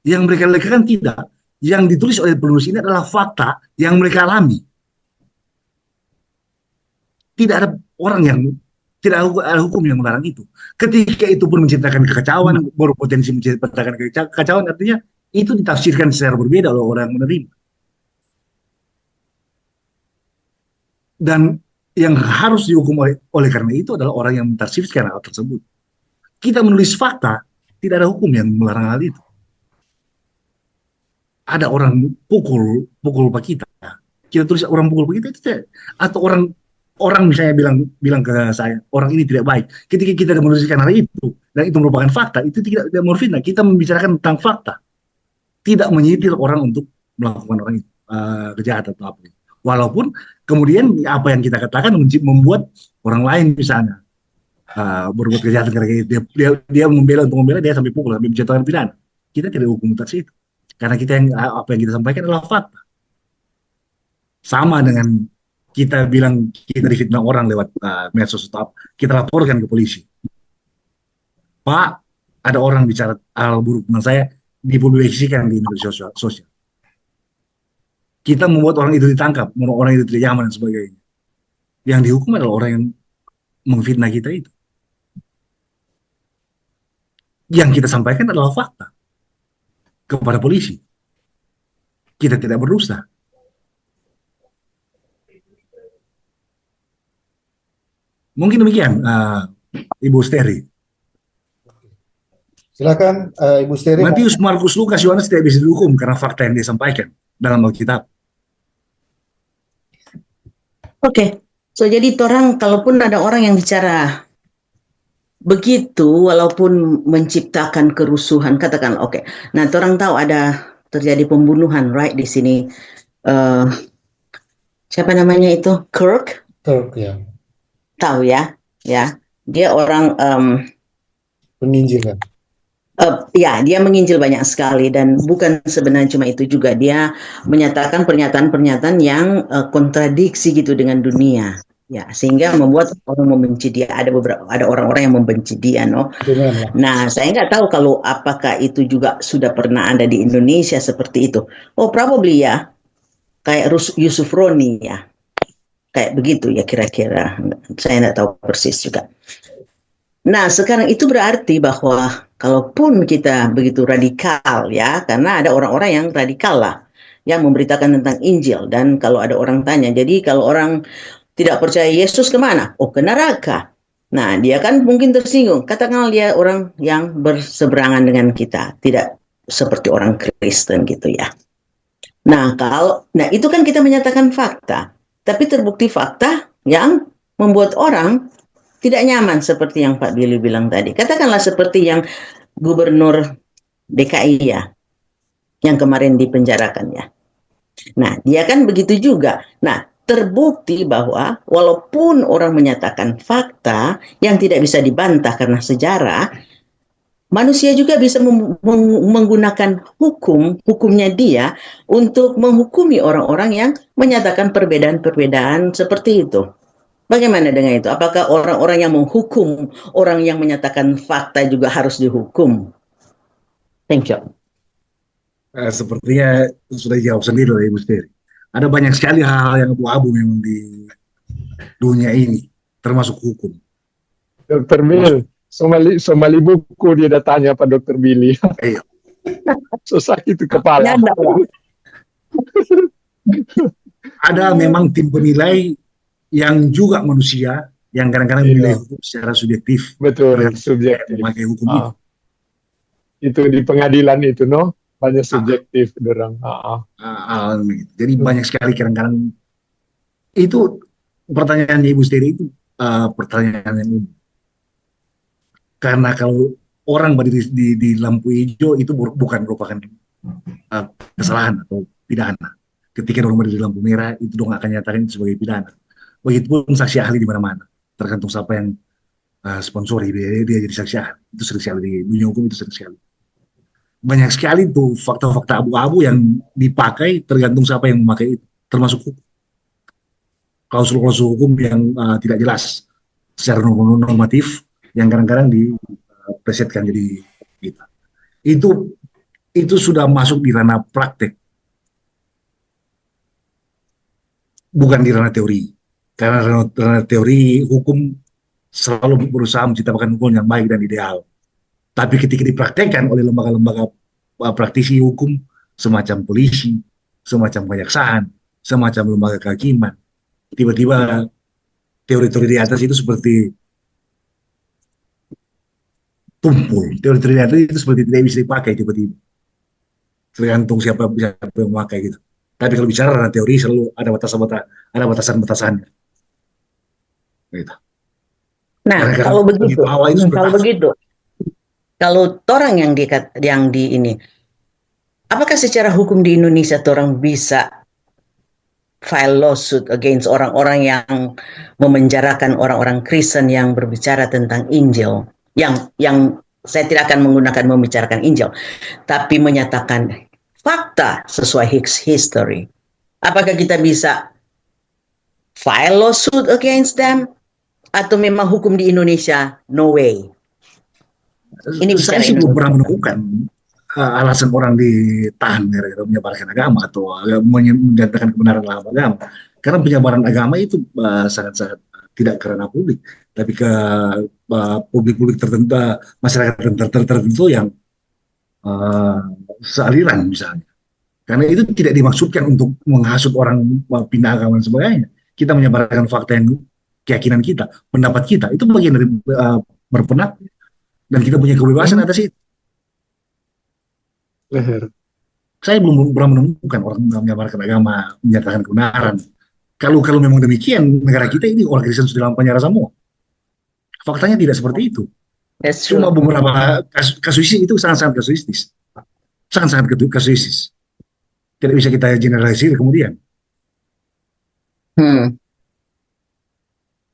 Yang mereka lakukan tidak. Yang ditulis oleh penulis ini adalah fakta yang mereka alami. Tidak ada orang yang, tidak ada hukum yang melarang itu. Ketika itu pun menciptakan kekacauan, berpotensi menciptakan kekacauan, artinya itu ditafsirkan secara berbeda oleh orang yang menerima. Dan yang harus dihukum oleh karena itu adalah orang yang mentafsirkan hal tersebut. Kita menulis fakta, tidak ada hukum yang melarang hal itu. Ada orang pukul Pak kita tulis orang pukul Pak kita, itu tidak. Atau orang misalnya bilang ke saya, orang ini tidak baik. Ketika kita menuliskan hal itu, dan itu merupakan fakta, itu tidak memfitnah. Kita membicarakan tentang fakta. Tidak menyitir orang untuk melakukan orang itu, kejahatan atau apa. Walaupun kemudian apa yang kita katakan membuat orang lain misalnya berbuat kejahatan karena dia membela dia sampai pukul, sampai menjatuhkan pidana. Kita tidak hukum atas itu. Karena apa yang kita sampaikan adalah fakta. Sama dengan kita bilang kita difitnah orang lewat medsos atau apa, kita laporkan ke polisi. Pak, ada orang bicara hal buruk tentang saya, dipublikasikan di media sosial. Kita membuat orang itu ditangkap, membuat orang itu tidak nyaman dan sebagainya. Yang dihukum adalah orang yang memfitnah kita itu. Yang kita sampaikan adalah fakta kepada polisi. Kita tidak berdusta. Mungkin demikian, Ibu Steri. Silakan Ibu Steri. Matius, Markus, Lukas, Yohanes tidak bisa dihukum karena fakta yang dia sampaikan dalam Alkitab. Oke, so jadi kalaupun ada orang yang bicara begitu, walaupun menciptakan kerusuhan, katakan, oke. Nah, orang tahu ada terjadi pembunuhan, right, di sini. Eh, siapa namanya itu? Kirk, Turk ya, tahu ya? Ya, dia orang, penginjil kan. ya, dia menginjil banyak sekali dan bukan sebenarnya cuma itu juga, dia menyatakan pernyataan-pernyataan yang kontradiksi gitu dengan dunia. Ya, sehingga membuat orang membenci dia. Ada orang-orang yang membenci dia, no. Dengan lah. Nah, saya nggak tahu kalau apakah itu juga sudah pernah ada di Indonesia seperti itu. Oh, probably ya, kayak Yusuf Roni ya, kayak begitu ya kira-kira. Saya nggak tahu persis juga. Nah, sekarang itu berarti bahwa kalaupun kita begitu radikal ya, karena ada orang-orang yang radikal lah, yang memberitakan tentang Injil. Dan kalau ada orang tanya, jadi kalau orang tidak percaya Yesus kemana? Oh, ke neraka. Nah, dia kan mungkin tersinggung. Katakanlah dia orang yang berseberangan dengan kita, tidak seperti orang Kristen gitu ya. Nah, itu kan kita menyatakan fakta, tapi terbukti fakta yang membuat orang tidak nyaman seperti yang Pak Billy bilang tadi. Katakanlah seperti yang Gubernur DKI ya, yang kemarin dipenjarakan ya. Nah, dia kan begitu juga. Nah, terbukti bahwa walaupun orang menyatakan fakta yang tidak bisa dibantah karena sejarah, manusia juga bisa menggunakan hukumnya dia untuk menghukumi orang-orang yang menyatakan perbedaan-perbedaan seperti itu. Bagaimana dengan itu? Apakah orang-orang yang menghukum orang yang menyatakan fakta juga harus dihukum? Thank you. Sepertinya sudah dijawab sendiri oleh Ibu Steri. Ada banyak sekali hal yang abu-abu memang di dunia ini, termasuk hukum. Dokter Bill, somali buku dia datanya Pak Dokter Billy. Iya. So sakit itu kepala. Ada memang tim penilai yang juga manusia yang kadang-kadang menilai hukum secara subjektif. Betul, subjektif. Memakai hukum itu. Itu di pengadilan itu, no? Banyak subjektif, dorang. Jadi banyak sekali kadang-kadang itu pertanyaannya Ibu Steri itu pertanyaan yang umum. Karena kalau orang berdiri di lampu hijau itu bukan merupakan kesalahan atau pidana. Ketika orang berdiri di lampu merah itu dong akan nyatakan itu sebagai pidana. Begitupun saksi ahli di mana-mana, tergantung siapa yang sponsori dia jadi saksi ahli. Itu sering sekali di dunia hukum, itu sering sekali. Banyak sekali tuh fakta-fakta abu-abu yang dipakai tergantung siapa yang memakai itu, termasuk hukum. Klausul-klausul hukum yang tidak jelas secara normatif yang kadang-kadang dipresetkan jadi kita. Itu sudah masuk di ranah praktek, bukan di ranah teori. Karena ranah teori hukum selalu berusaha menciptakan hukum yang baik dan ideal. Tapi ketika dipraktekkan oleh lembaga-lembaga praktisi hukum semacam polisi, semacam kejaksaan, semacam lembaga kehakiman, tiba-tiba teori-teori di atas itu seperti tumpul. Teori-teori di atas itu seperti tidak bisa dipakai tiba-tiba. Tergantung siapa yang memakai gitu. Tapi kalau bicara ranah teori selalu ada batasan-batasannya. Gitu. Nah, kalau begitu, kalau orang yang di ini, apakah secara hukum di Indonesia orang bisa file lawsuit against orang-orang yang memenjarakan orang-orang Kristen yang berbicara tentang Injil, yang saya tidak akan menggunakan membicarakan Injil, tapi menyatakan fakta sesuai history. Apakah kita bisa file lawsuit against them? Atau memang hukum di Indonesia no way? Ini saya sih belum pernah menemukan alasan orang ditahan gara-gara menyebarkan agama atau menyatakan kebenaran dalam agama. Karena penyebaran agama itu sangat-sangat tidak karena publik, tapi ke publik-publik tertentu, masyarakat tertentu yang sealiran misalnya. Karena itu tidak dimaksudkan untuk menghasut orang pindah agama dan sebagainya. Kita menyebarkan fakta yang keyakinan kita, pendapat kita, itu bagian dari berpendapat dan kita punya kebebasan atas itu. Saya belum pernah menemukan orang menyebarkan agama, menyatakan kebenaran. Kalau memang demikian, negara kita ini orang Kristen sudah dalam penjara semua. Faktanya tidak seperti itu. That's Cuma true. beberapa kasuistis itu sangat-sangat kasuistis. Sangat-sangat kasuistis. Tidak bisa kita generalisir kemudian. Hmm.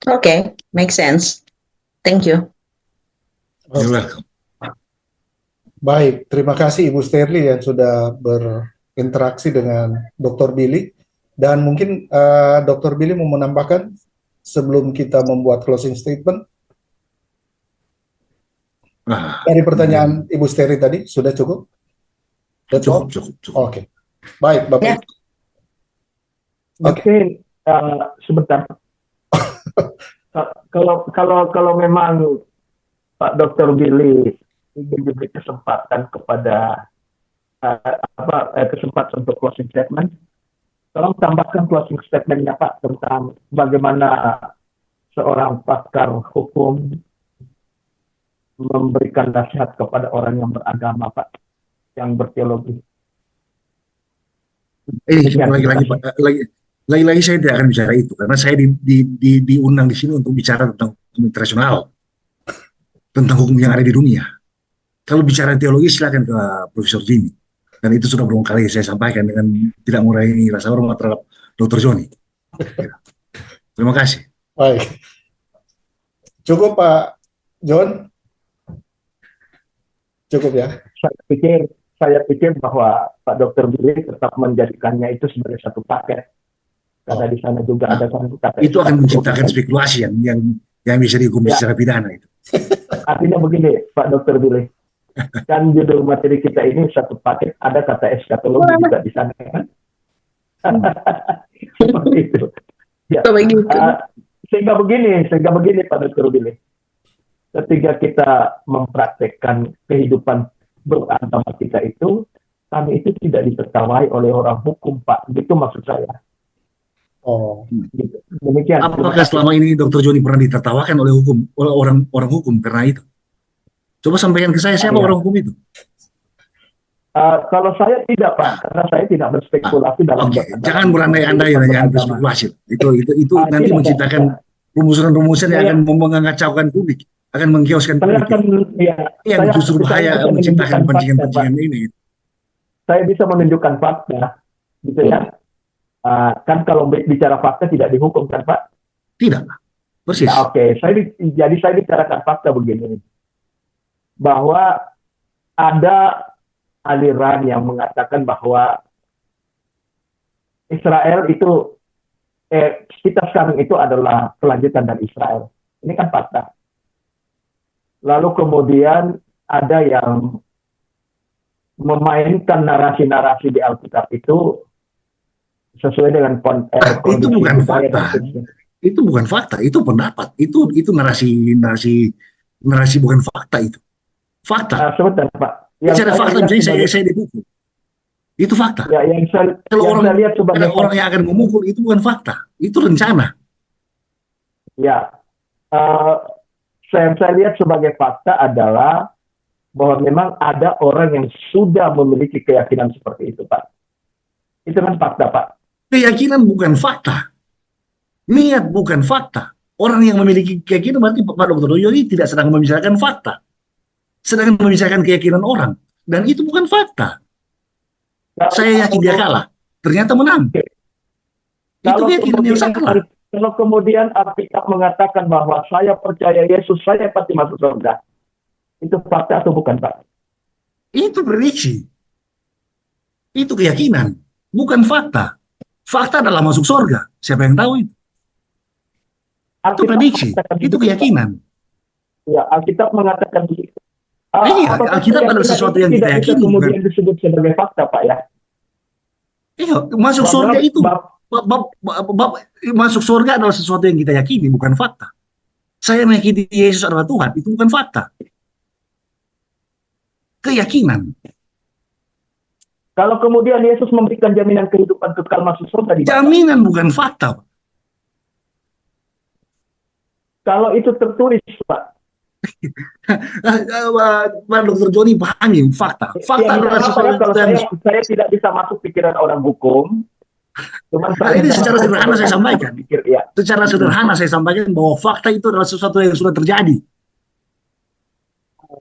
Okay, makes sense. Thank you. You're welcome. Baik, terima kasih Ibu Sterli yang sudah berinteraksi dengan Dr. Billy. Dan mungkin Dr. Billy mau menambahkan sebelum kita membuat closing statement. Dari pertanyaan Ibu Sterli tadi, sudah cukup? That's all? Cukup. Oke. Baik, Bapak. Ya. Mungkin sebentar. Kalau memang Pak Dr. Billy ingin diberi kesempatan kepada kesempatan untuk closing statement, tolong tambahkan closing statementnya Pak tentang bagaimana seorang pakar hukum memberikan nasihat kepada orang yang beragama Pak, yang berteologi. Lagi-lagi saya tidak akan bicara itu karena saya diundang di sini untuk bicara tentang hukum internasional, tentang hukum yang ada di dunia. Kalau bicara teologi silakan ke Profesor Jimmy, dan itu sudah berulang kali saya sampaikan dengan tidak mengurangi rasa hormat terhadap Dr. Joni. Terima kasih. Baik. Cukup Pak John? Cukup ya? Saya pikir bahwa Pak Dr. Billy tetap menjadikannya itu sebagai satu paket. Karena di sana juga ada satu kata. Itu akan menciptakan spekulasi yang bisa dihukum secara pidana itu. Artinya begini, Pak Dr. Billy. Kan judul materi kita ini satu paket, ada kata eskatologi juga di sana kan? Seperti itu. Ya. Sehingga begini Pak Dr. Billy. Ketika kita mempraktekkan kehidupan beragama kita itu, kami itu tidak ditertawai oleh orang hukum, Pak. Gitu maksud saya. Oh. Gitu. Demikian. Apakah selama ini Dr. Joni pernah ditertawakan oleh orang hukum karena itu? Coba sampaikan ke saya siapa orang hukum itu? Kalau saya tidak Pak, karena saya tidak berspekulasi dalam. Jangan berandai-andai, jangan berspekulasi. Itu nanti menciptakan rumusan-rumusan yang akan mengacaukan publik, akan mengkioskan publik. Yang justru bahaya menciptakan pancingan-pancingan ini. Saya bisa menunjukkan fakta, gitu ya. Kan kalau bicara fakta tidak dihukum kan Pak? Tidak, persis. Nah, Oke. Jadi saya bicarakan fakta begini, bahwa ada aliran yang mengatakan bahwa Israel itu kita sekarang itu adalah kelanjutan dari Israel. Ini kan fakta. Lalu kemudian ada yang memainkan narasi-narasi di Alkitab itu sesuai dengan itu bukan fakta. Itu bukan fakta, itu pendapat. Itu narasi bukan fakta itu. Fakta. Sebentar Pak. Bicara fakta misalnya saya dipukul. Itu fakta. Ya, kalau orang lihat sebagai orang yang akan memukul itu bukan fakta, itu rencana. Ya, saya lihat sebagai fakta adalah bahwa memang ada orang yang sudah memiliki keyakinan seperti itu, Pak. Itu kan fakta, Pak. Keyakinan bukan fakta. Niat bukan fakta. Orang yang memiliki keyakinan berarti Pak Dr. Joni tidak sedang membicarakan fakta. Sedang membicarakan keyakinan orang. Dan itu bukan fakta. Saya yakin dia kalah. Ternyata menang. Itu keyakinan yang salah. Kalau kemudian Alkitab mengatakan bahwa saya percaya Yesus, saya pasti masuk surga. Itu fakta atau bukan, Pak? Itu prediksi. Itu keyakinan. Bukan fakta. Fakta adalah masuk surga. Siapa yang tahu itu? Itu prediksi. Itu keyakinan. Ya, Alkitab mengatakan begitu. Iya, Alkitab adalah sesuatu yang kita yakini. Kemudian disebut sebagai fakta, Pak ya. Iya, masuk surga itu. Masuk surga adalah sesuatu yang kita yakini, bukan fakta. Saya meyakini Yesus adalah Tuhan, itu bukan fakta. Keyakinan. Kalau kemudian Yesus memberikan jaminan kehidupan kekal masuk surga, jaminan bukan fakta. Kalau itu tertulis, Pak. Pak Dr. Joni pahami fakta. Fakta adalah sesuatu yang saya tidak bisa masuk pikiran orang hukum. Cuman ini secara sederhana saya sampaikan. Ya. Secara sederhana saya sampaikan bahwa fakta itu adalah sesuatu yang sudah terjadi.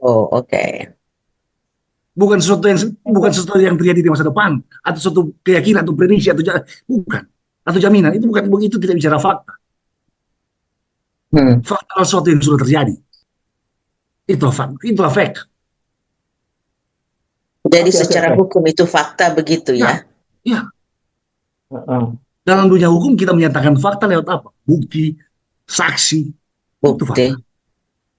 Oh, oke. Bukan sesuatu yang terjadi di masa depan atau suatu keyakinan atau prediksi bukan, atau jaminan. Itu bukan, itu tidak bicara fakta. Hmm. Fakta adalah sesuatu yang sudah terjadi. Itulah fakta, itulah fact. Jadi Oke, oke, secara oke. hukum itu fakta begitu ya? Ya, Heeh. dalam dunia hukum kita menyatakan fakta lewat apa? Bukti, saksi, itu Bukti. fakta.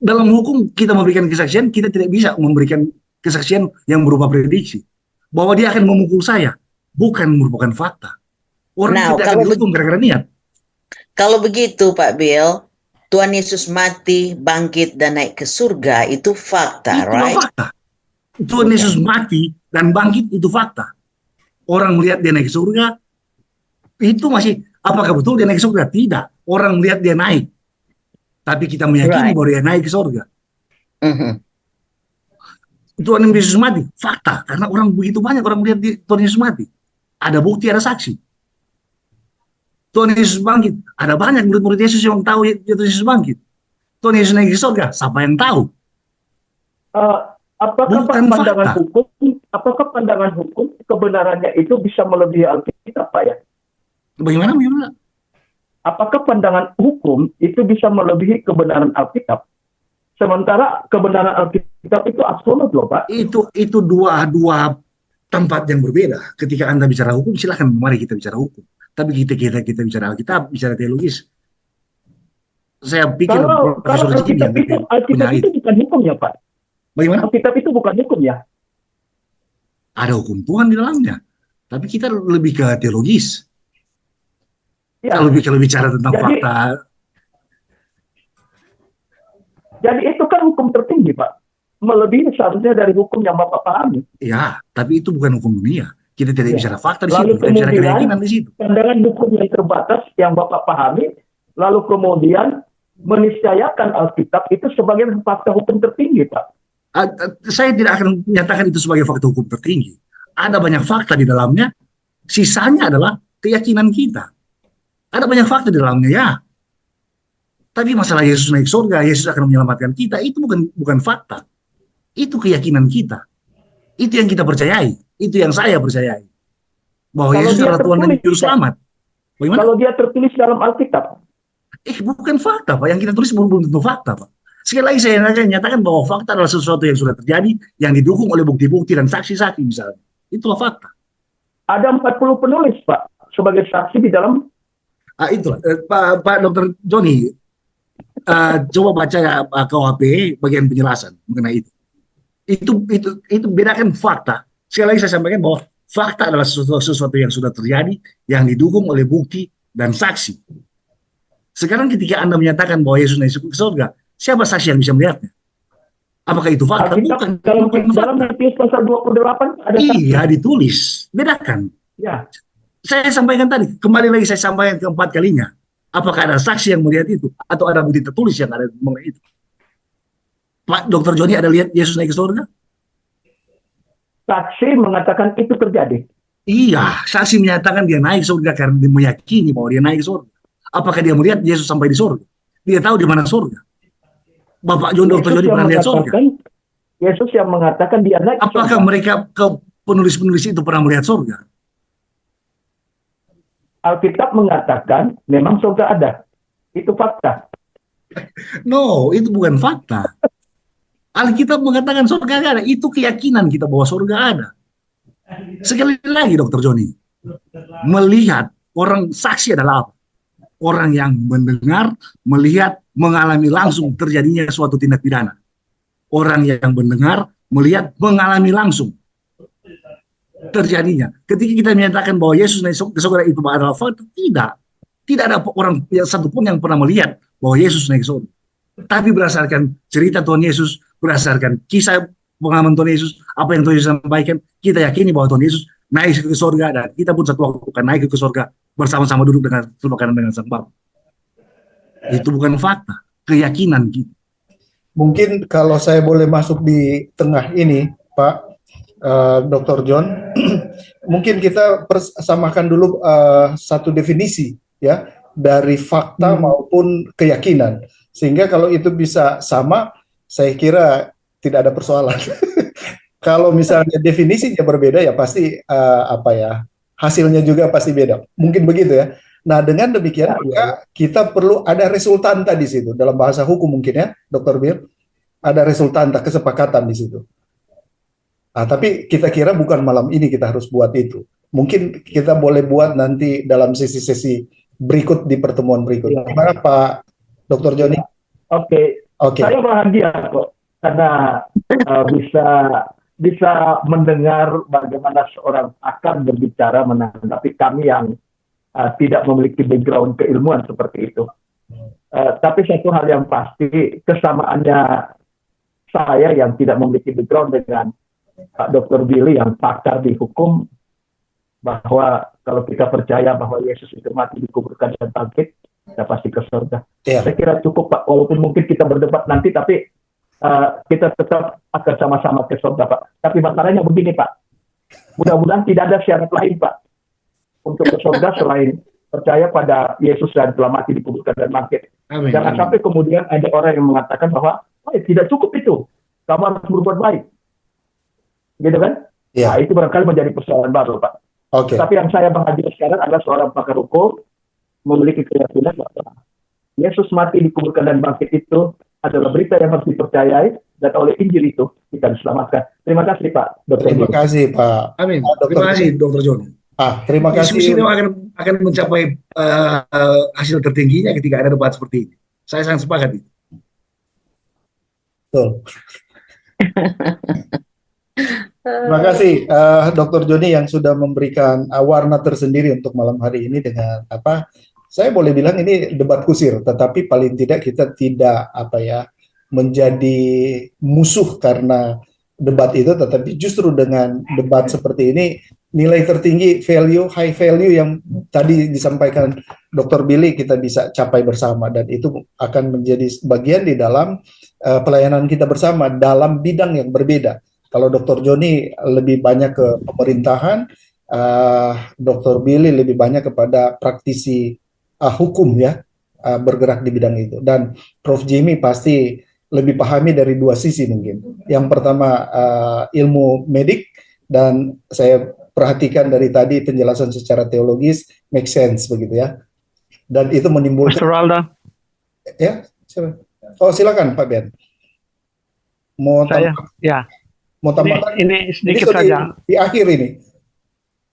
Dalam hukum kita memberikan kesaksian, kita tidak bisa memberikan kesaksian yang berupa prediksi bahwa dia akan memukul saya, bukan merupakan fakta. Orang Nah, tidak akan dihukum gara-gara niat. kalau begitu Pak Bill, Tuhan Yesus mati, bangkit, dan naik ke surga itu fakta, Itulah right? fakta. Tuhan Yesus mati dan bangkit itu fakta. Orang melihat dia naik ke surga, itu masih, apakah betul dia naik ke surga? Tidak. Orang melihat dia naik. Tapi kita meyakini Right. bahwa dia naik ke surga. Mhm. Tuhan Yesus mati, fakta. Karena orang begitu banyak orang melihat Tuhan Yesus mati. Ada bukti, ada saksi. Tuhan Yesus bangkit, ada banyak murid-murid Yesus yang tahu Tuhan Yesus bangkit. Tuhan Yesus naik ke surga, siapa yang tahu? Apakah Bukan pandangan fakta. hukum, apakah pandangan hukum kebenarannya itu bisa melebihi Alkitab, Pak ya? Bagaimana? Apakah pandangan hukum itu bisa melebihi kebenaran Alkitab? Sementara kebenaran Alkitab itu absolut loh, Pak. Itu dua tempat yang berbeda. Ketika Anda bicara hukum, silakan mari kita bicara hukum. Tapi kita bicara Alkitab, bicara teologis. Saya pikir Kalau Profesor Jimmy yang punya Alkitab itu bukan hukum ya, Pak. Bagaimana? Alkitab itu bukan hukum ya. Ada hukum Tuhan di dalamnya. Tapi kita lebih ke teologis. Ya. Kalau bicara tentang fakta. Jadi itu kan hukum tertinggi, Pak. Melebihi seharusnya dari hukum yang Bapak pahami. Ya, tapi itu bukan hukum dunia. Kita tidak Ya. bicara fakta di Lalu situ, kita bicara kemudian, keyakinan di situ. Pandangan hukum yang terbatas yang Bapak pahami, lalu kemudian meniscayakan Alkitab itu sebagai fakta hukum tertinggi, Pak. Saya tidak akan menyatakan itu sebagai fakta hukum tertinggi. Ada banyak fakta di dalamnya, sisanya adalah keyakinan kita. Ada banyak fakta di dalamnya, ya. Tapi masalah Yesus naik surga, Yesus akan menyelamatkan kita, itu bukan fakta. Itu keyakinan kita. Itu yang kita percayai. Itu yang saya percayai. Bahwa Kalau Yesus dia adalah Tuhan dan tertulis, Juru Selamat. Bagaimana? Kalau dia tertulis dalam Alkitab, Bukan fakta, Pak. Yang kita tulis belum tentu fakta, Pak. Sekali lagi saya nyatakan bahwa fakta adalah sesuatu yang sudah terjadi, yang didukung oleh bukti-bukti dan saksi-saksi misalnya. Itulah fakta. ada 40 penulis, Pak, sebagai saksi di dalam. Itulah. Pak Dr. Joni, coba baca KUHP bagian penjelasan mengenai itu. Itu bedakan fakta. Sekali lagi saya sampaikan bahwa fakta adalah sesuatu yang sudah terjadi, yang didukung oleh bukti dan saksi. Sekarang ketika Anda menyatakan bahwa Yesus naik ke surga, siapa saksi yang bisa melihatnya? Apakah itu fakta? Alkitab Bukan dalam fakta. Matius pasal 28 ada saksi. Iya, ditulis. Bedakan. Ya. Saya sampaikan tadi, kembali lagi saya sampaikan keempat kalinya. Apakah ada saksi yang melihat itu? Atau ada bukti tertulis yang ada mengenai itu? Pak Dr. Joni ada lihat Yesus naik ke surga? Saksi mengatakan itu terjadi. Iya, saksi menyatakan dia naik surga karena dia meyakini bahwa dia naik surga. Apakah dia melihat Yesus sampai di surga? Dia tahu di mana surga. Bapak John Dr. Joni pernah lihat surga. Yesus yang mengatakan dia naik Apakah surga. mereka penulis-penulis itu pernah melihat surga? Alkitab mengatakan memang surga ada. Itu fakta. No, itu bukan fakta. Alkitab mengatakan surga ada. Itu keyakinan kita bahwa surga ada. Sekali lagi, Dr. Joni, melihat orang saksi adalah apa? Orang yang mendengar, melihat, mengalami langsung terjadinya suatu tindak pidana. Orang yang mendengar, melihat, mengalami langsung terjadinya. Ketika kita menyatakan bahwa Yesus naik ke surga itu adalah fakta, tidak ada orang yang satupun yang pernah melihat bahwa Yesus naik ke surga. Tapi berdasarkan cerita Tuhan Yesus, berdasarkan kisah pengalaman Tuhan Yesus, apa yang Tuhan Yesus sampaikan, kita yakini bahwa Tuhan Yesus naik ke surga dan kita pun satu waktu akan naik ke surga bersama-sama duduk dengan sebakaran dengan Sang Bapa. Itu bukan fakta, keyakinan kita. Mungkin kalau saya boleh masuk di tengah ini, Pak Dr. John, mungkin kita samakan dulu satu definisi ya dari fakta maupun keyakinan, sehingga kalau itu bisa sama, saya kira tidak ada persoalan. Kalau misalnya definisinya berbeda ya pasti hasilnya juga pasti beda. Mungkin begitu ya. Nah, dengan demikian maka kita perlu ada resultanta di situ. Dalam bahasa hukum mungkin ya, Dr. Bir, ada resultanta, kesepakatan di situ. Nah, tapi kita kira bukan malam ini kita harus buat itu. Mungkin kita boleh buat nanti dalam sesi-sesi berikut di pertemuan berikut. Gimana Pak Dr. Joni? Oke. Saya bahagia kok karena bisa mendengar bagaimana seorang pakar berbicara menanggapi kami yang tidak memiliki background keilmuan seperti itu. Tapi satu hal yang pasti, kesamaannya saya yang tidak memiliki background dengan Pak Dr. Billy yang pakar di hukum, bahwa kalau kita percaya bahwa Yesus itu mati, dikuburkan, dan bangkit, kita pasti ke surga. Saya kira cukup Pak, walaupun mungkin kita berdebat nanti, tapi kita tetap akan sama-sama ke surga Pak. Tapi masalahnya begini Pak, mudah-mudahan tidak ada syarat lain Pak untuk ke surga selain percaya pada Yesus dan telah mati, dikuburkan, dan bangkit. Jangan sampai kemudian ada orang yang mengatakan bahwa tidak cukup itu, kamu harus berbuat baik, gitu kan? Nah, itu barangkali menjadi persoalan baru Pak. Tapi yang saya bahagia sekarang adalah seorang pakar hukum memiliki keyakinan bahwa Yesus mati, dikuburkan, dan bangkit itu adalah berita yang harus dipercayai, dan oleh Injil itu kita diselamatkan. Terima kasih Pak Dr. Terima kasih Pak. Amin. Terima kasih Dr. Joni. Terima kasih. Diskusi ini akan mencapai hasil tertingginya ketika ada debat seperti ini. Saya sangat sepakat. Betul. Terima kasih Dr. Joni yang sudah memberikan warna tersendiri untuk malam hari ini dengan saya boleh bilang ini debat kusir, tetapi paling tidak kita tidak menjadi musuh karena debat itu, tetapi justru dengan debat seperti ini nilai tertinggi, high value yang tadi disampaikan Dr. Billy kita bisa capai bersama, dan itu akan menjadi bagian di dalam pelayanan kita bersama dalam bidang yang berbeda. Kalau Dr. Joni lebih banyak ke pemerintahan, Dr. Billy lebih banyak kepada praktisi hukum ya, bergerak di bidang itu. Dan Prof. Jimmy pasti lebih pahami dari dua sisi mungkin. Yang pertama ilmu medik, dan saya perhatikan dari tadi penjelasan secara teologis make sense begitu ya. Dan itu menimbulkan. Mr. Alda. Ya, siapa? Oh silakan Pak Ben. Mau tambahkan? Ini sedikit saja. Di akhir ini.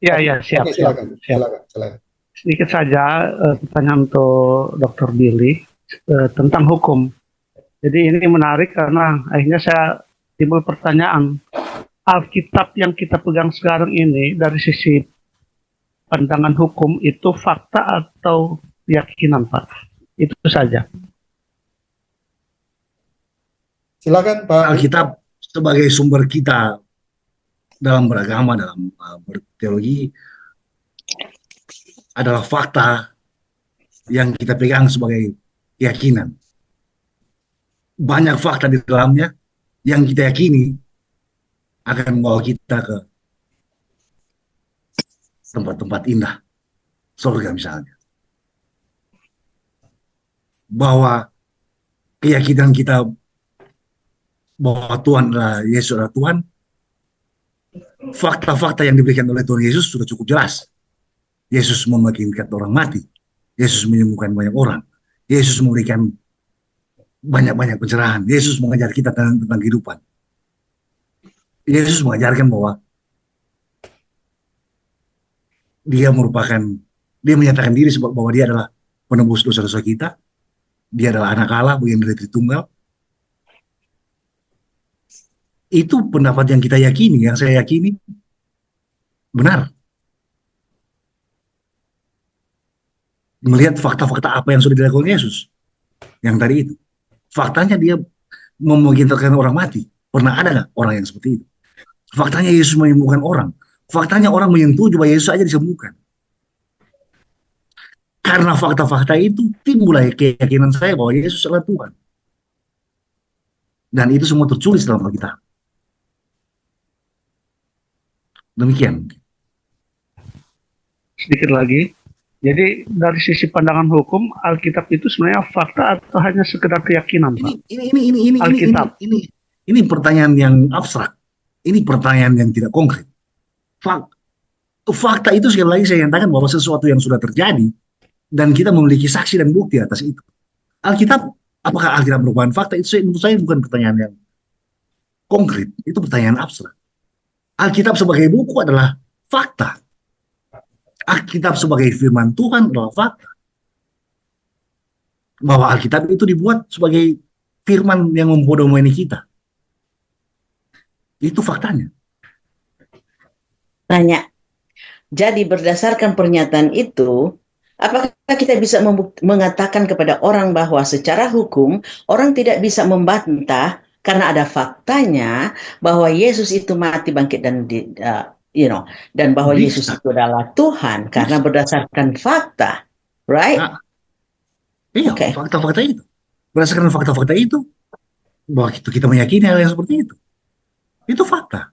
Ya, siap. Oke, silakan. Sedikit saja pertanyaan untuk Dr. Billy tentang hukum. Jadi ini menarik karena akhirnya saya timbul pertanyaan, Alkitab yang kita pegang sekarang ini dari sisi pandangan hukum itu fakta atau keyakinan Pak? Itu saja. Silakan Pak. Alkitab sebagai sumber kita dalam beragama, dalam berteologi, adalah fakta yang kita pegang sebagai keyakinan. Banyak fakta di dalamnya yang kita yakini akan membawa kita ke tempat-tempat indah, surga misalnya. Bahwa keyakinan kita bahwa Tuhan adalah Yesus adalah Tuhan, fakta-fakta yang diberikan oleh Tuhan Yesus sudah cukup jelas. Yesus membangkitkan orang mati, Yesus menyembuhkan banyak orang, Yesus memberikan banyak-banyak pencerahan, Yesus mengajar kita tentang kehidupan. Yesus mengajarkan bahwa dia menyatakan diri bahwa dia adalah penebus dosa-dosa kita, dia adalah anak Allah, bagian dari Tritunggal. Itu pendapat yang kita yakini, yang saya yakini benar. Melihat fakta-fakta apa yang sudah dilakukan Yesus, yang tadi itu, faktanya dia membangkitkan orang mati. Pernah ada nggak orang yang seperti itu? Faktanya Yesus menyembuhkan orang. Faktanya orang menyentuh jubah Yesus aja disembuhkan. Karena fakta-fakta itu timbul keyakinan saya bahwa Yesus adalah Tuhan. Dan itu semua tertulis dalam Alkitab. Demikian. Sedikit lagi. Jadi dari sisi pandangan hukum, Alkitab itu sebenarnya fakta atau hanya sekedar keyakinan, Pak? Ini Alkitab. Ini pertanyaan yang abstrak. Ini pertanyaan yang tidak konkret. Fak- Fakta itu sekali lagi saya nyatakan bahwa sesuatu yang sudah terjadi dan kita memiliki saksi dan bukti atas itu. Alkitab, apakah Alkitab merupakan fakta? Itu menurut saya bukan pertanyaan yang konkret. Itu pertanyaan abstrak. Alkitab sebagai buku adalah fakta. Alkitab sebagai firman Tuhan adalah fakta. Bahwa Alkitab itu dibuat sebagai firman yang membodoh-bodohi kita. Itu faktanya. Tanya. Jadi berdasarkan pernyataan itu, apakah kita bisa mengatakan kepada orang bahwa secara hukum orang tidak bisa membantah karena ada faktanya bahwa Yesus itu mati, bangkit dan dan bahwa Yesus Bisa. itu adalah Tuhan karena berdasarkan fakta, right? Nah, iya, Oke. fakta-fakta itu. Berdasarkan fakta-fakta itu, bahwa kita meyakini hal yang seperti itu. Itu fakta.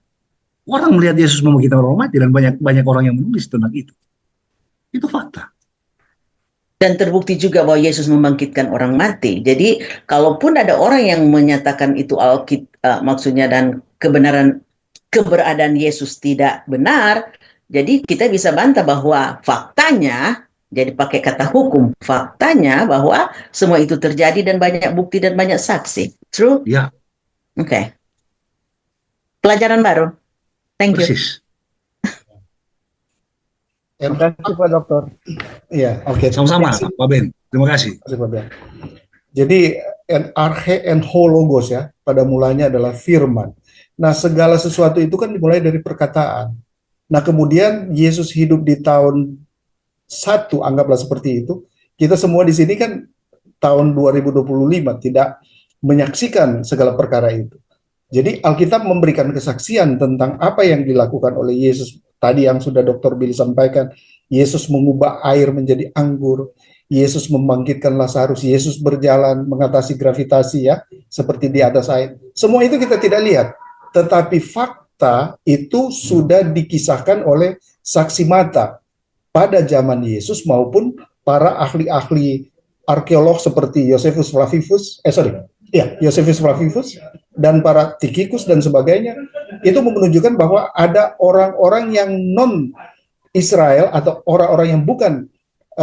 Orang melihat Yesus membangkitkan orang mati dan banyak orang yang menulis tentang itu. Itu fakta. Dan terbukti juga bahwa Yesus membangkitkan orang mati. Jadi, kalaupun ada orang yang menyatakan itu maksudnya dan keberadaan Yesus tidak benar, jadi kita bisa bantah bahwa faktanya, jadi pakai kata hukum, faktanya bahwa semua itu terjadi dan banyak bukti dan banyak saksi. True? Ya, Oke. Pelajaran baru. Thank you. persis. Terima kasih Pak Dokter. Iya, oke. Sama-sama, Pak Ben. Terima kasih. Terima kasih, Pak Ben. Jadi arche and hologos ya, pada mulanya adalah firman. Nah, segala sesuatu itu kan dimulai dari perkataan. Nah, kemudian Yesus hidup di tahun 1, anggaplah seperti itu. Kita semua di sini kan tahun 2025 tidak menyaksikan segala perkara itu. Jadi Alkitab memberikan kesaksian tentang apa yang dilakukan oleh Yesus. Tadi yang sudah Dr. Billy sampaikan, Yesus mengubah air menjadi anggur, Yesus membangkitkan Lazarus, Yesus berjalan mengatasi gravitasi ya, seperti di atas air. Semua itu kita tidak lihat, tetapi fakta itu sudah dikisahkan oleh saksi mata pada zaman Yesus maupun para ahli-ahli arkeolog seperti Josephus Flavius dan para Tychicus dan sebagainya, itu menunjukkan bahwa ada orang-orang yang non-Israel atau orang-orang yang bukan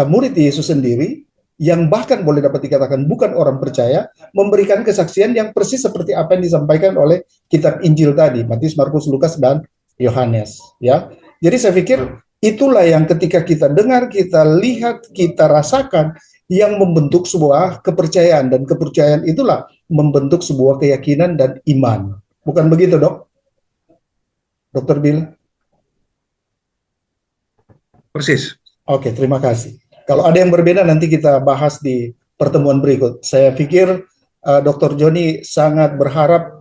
murid Yesus sendiri, yang bahkan boleh dapat dikatakan bukan orang percaya, memberikan kesaksian yang persis seperti apa yang disampaikan oleh kitab Injil tadi, Matius, Markus, Lukas, dan Yohanes. Ya, jadi saya pikir itulah yang ketika kita dengar, kita lihat, kita rasakan, yang membentuk sebuah kepercayaan, dan kepercayaan itulah membentuk sebuah keyakinan dan iman. Bukan begitu, Dok? Dr. Bill? Persis. Oke, terima kasih. Kalau ada yang berbeda nanti kita bahas di pertemuan berikut. Saya pikir Dr. Joni sangat berharap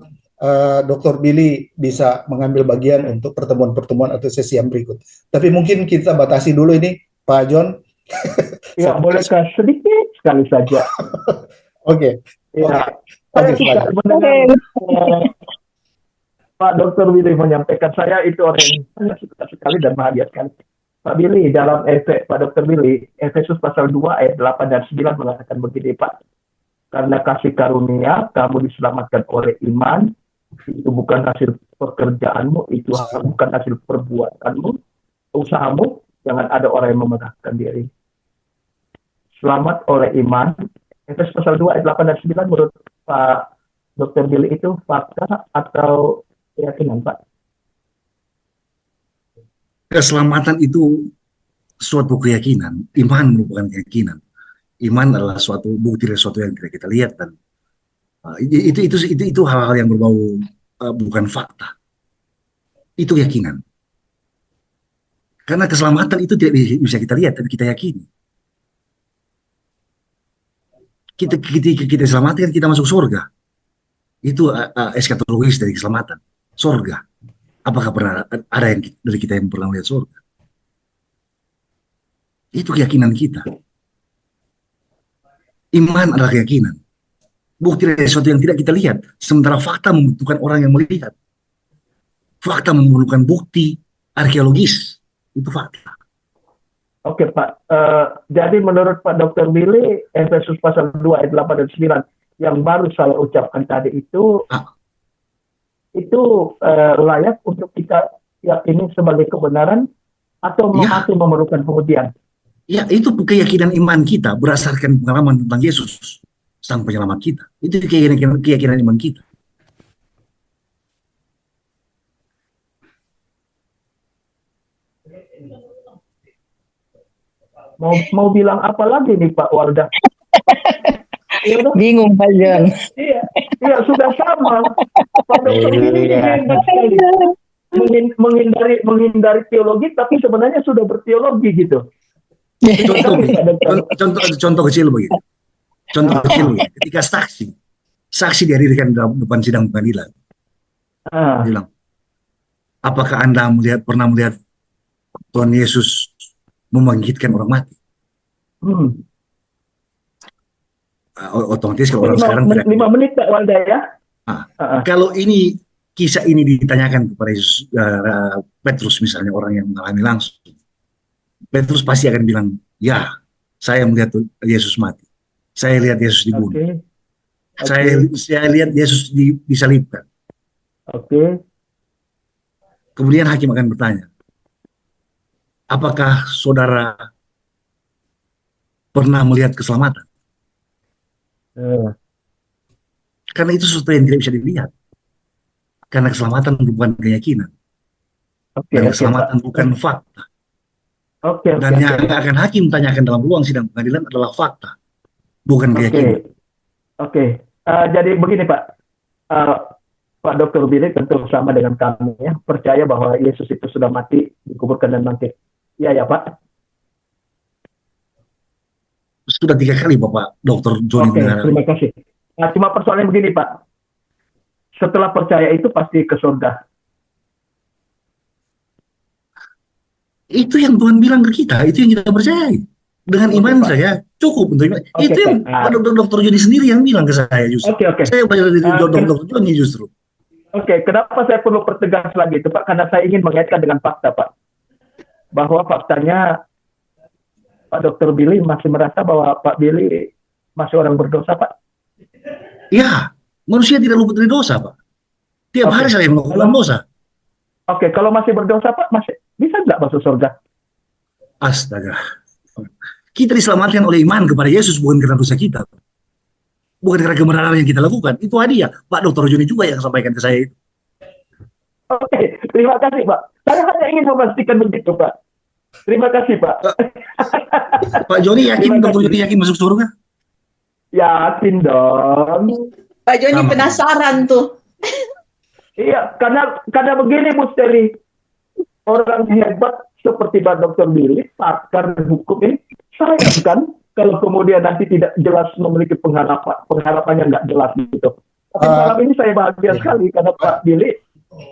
Dr. Billy bisa mengambil bagian untuk pertemuan-pertemuan atau sesi yang berikut. Tapi mungkin kita batasi dulu ini, Pak John. Ya, bolehkah sedikit sekali saja? Oke. Ya, Oke, saya suka mendengar Pak Dr. Billy menyampaikan. Saya itu orang yang sangat suka sekali dan bahagia sekali. Pak Billy, dalam Pak Dr. Billy, Efesus pasal 2 ayat 8 dan 9 mengatakan begini, Pak. Karena kasih karunia, kamu diselamatkan oleh iman, itu bukan hasil pekerjaanmu, itu bukan hasil perbuatanmu, usahamu, jangan ada orang yang memegahkan diri. Selamat oleh iman. Efesus pasal 2 ayat 8 dan 9 menurut Pak Dr. Billy itu fakta atau keyakinan, Pak? Keselamatan itu suatu keyakinan. Iman merupakan keyakinan. Iman adalah suatu bukti dari sesuatu yang tidak kita lihat, dan itu hal-hal yang berbau bukan fakta. Itu keyakinan. Karena keselamatan itu tidak bisa kita lihat, tapi kita yakini. Kita selamatkan, kita masuk surga. Itu eskatologis dari keselamatan. Surga. Apakah pernah ada yang dari kita yang pernah melihat surga? Itu keyakinan kita. Iman adalah keyakinan. Bukti dari sesuatu yang tidak kita lihat. Sementara fakta membutuhkan orang yang melihat. Fakta memerlukan bukti arkeologis. Itu fakta. Oke, Pak. Jadi menurut Pak Dr. Billy, Efesus pasal 2 ayat 8 dan 9 yang baru saya ucapkan tadi itu itu layak untuk kita yakini sebagai kebenaran atau Ya, masih memerlukan pengujian? ya itu keyakinan iman kita berdasarkan pengalaman tentang Yesus, Sang Penyelamat kita. Itu keyakinan iman kita. Mau bilang apa lagi nih Pak Wardah? Ya udah, Bingung Pak John. iya, iya sudah sama. Pak Dokter ini hebat sekali. Menghindari teologi, tapi sebenarnya sudah berteologi gitu. Contoh, contoh kecil begitu. Contoh kecil begitu. Ketika saksi dihadirkan dalam depan sidang pengadilan, Ah, bilang, apakah Anda pernah melihat Tuhan Yesus membangkitkan orang mati? hmm. Otomatis kalau orang sekarang tidak. 5 menit Pak Walda ya. Ah, Ah, ah. kalau kisah ini ditanyakan kepada Yesus, Petrus misalnya, orang yang mengalami langsung, Petrus pasti akan bilang, ya, saya melihat Yesus mati. Saya lihat Yesus dibunuh. Oke, Saya lihat Yesus disalibkan. oke. Kemudian hakim akan bertanya, apakah saudara pernah melihat keselamatan? Eh, Karena itu sesuatu yang tidak bisa dilihat. Karena keselamatan bukan keyakinan. Oke, Dan oke Pak. keselamatan bukan fakta. Oke, oke, Dan yang oke. akan hakim tanyakan dalam ruang sidang pengadilan adalah fakta, bukan Oke, keyakinan. oke. Jadi begini Pak, Eh, Pak Dr. Billy tentu sama dengan kami ya, percaya bahwa Yesus itu sudah mati, dikuburkan dan bangkit. Iya ya Pak. Sudah 3 kali Bapak Dr. Joni Oke, mengenal. terima kasih. Nah, cuma persoalannya begini Pak, setelah percaya itu pasti ke surga. Itu yang Tuhan bilang ke kita, itu yang kita percayai. Dengan Oke, iman Pak. saja cukup untuk iman. Oke, Itu yang Pak. Dr. Joni sendiri yang bilang ke saya justru. Oke, oke. Saya belajar dari Ken- Dr. Joni justru. Oke, kenapa saya perlu pertegas lagi itu Pak? Karena saya ingin mengaitkan dengan fakta Pak. Bahwa faktanya Pak Dr. Billy masih merasa bahwa Pak Billy masih orang berdosa Pak. Ya, manusia tidak luput dari dosa, Pak. Tiap Oke. hari saya melakukan dosa. Oke, kalau masih berdosa Pak, masih bisa nggak masuk surga? Astaga. Kita diselamatkan oleh iman kepada Yesus, bukan karena dosa kita. Bukan karena kebenaran yang kita lakukan. Itu hadiah. Pak Dr. Joni juga yang sampaikan ke saya itu. Oke, terima kasih Pak. Saya hanya ingin memastikan begitu Pak. Terima kasih Pak. Pak Joni yakin, Terima Dr. kasih. Joni yakin masuk surga? Yakin dong. Pak Joni Sama. penasaran tuh. Iya, karena begini Bu Steri, orang hebat seperti Pak Dr. Billy, pakar hukum ini, sayang kan kalau kemudian nanti tidak jelas memiliki pengharapannya nggak jelas gitu. Tapi malam ini saya bahagia sekali karena Pak Billy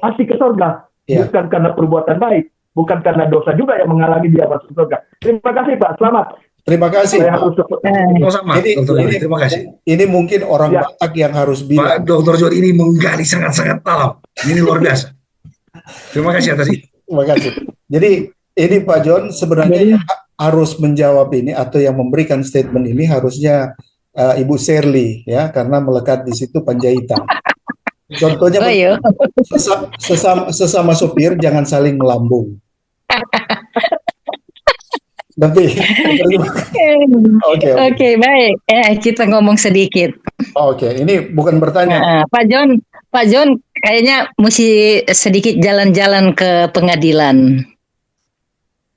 pasti ke surga, bukan karena perbuatan baik, bukan karena dosa juga yang menghalangi dia masuk surga. Terima kasih Pak, selamat. Terima kasih. Saya harus Sama-sama, Ini, Dr. Joni. ini, Terima kasih. ini mungkin orang Ya. Batak yang harus Pak bilang. Dr. Joni ini menggali sangat-sangat dalam. Ini luar biasa. Terima kasih atas itu. Terima kasih. Jadi ini Pak John sebenarnya yang harus menjawab ini atau yang memberikan statement ini harusnya Ibu Shirley ya, karena melekat di situ Panjaitan. Contohnya sesama sopir jangan saling melambung. Nanti. Oke, baik. Kita ngomong sedikit. Oke, ini bukan bertanya. Pak John, kayaknya mesti sedikit jalan-jalan ke pengadilan.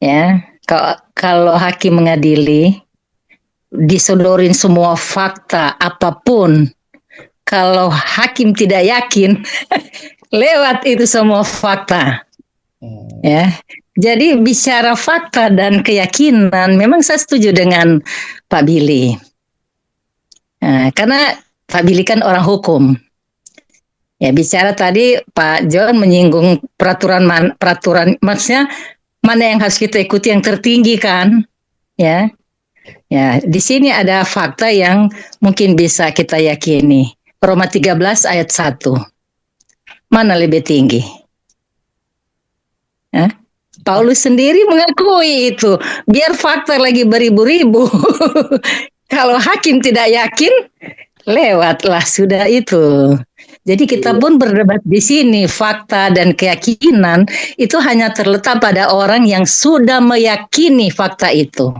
Ya, kalau hakim mengadili, disodorin semua fakta apapun. Kalau hakim tidak yakin, lewat itu semua fakta. Ya. Jadi bicara fakta dan keyakinan, memang saya setuju dengan Pak Billy. Nah, karena Pak Billy kan orang hukum. Ya, bicara tadi Pak John menyinggung peraturan maksudnya mana yang harus kita ikuti yang tertinggi kan? Ya. Ya, di sini ada fakta yang mungkin bisa kita yakini. Roma 13 ayat 1. Mana lebih tinggi? Ya? Paulus sendiri mengakui itu. Biar fakta lagi beribu-ribu. Kalau hakim tidak yakin, lewatlah sudah itu. Jadi kita pun berdebat di sini, fakta dan keyakinan itu hanya terletak pada orang yang sudah meyakini fakta itu.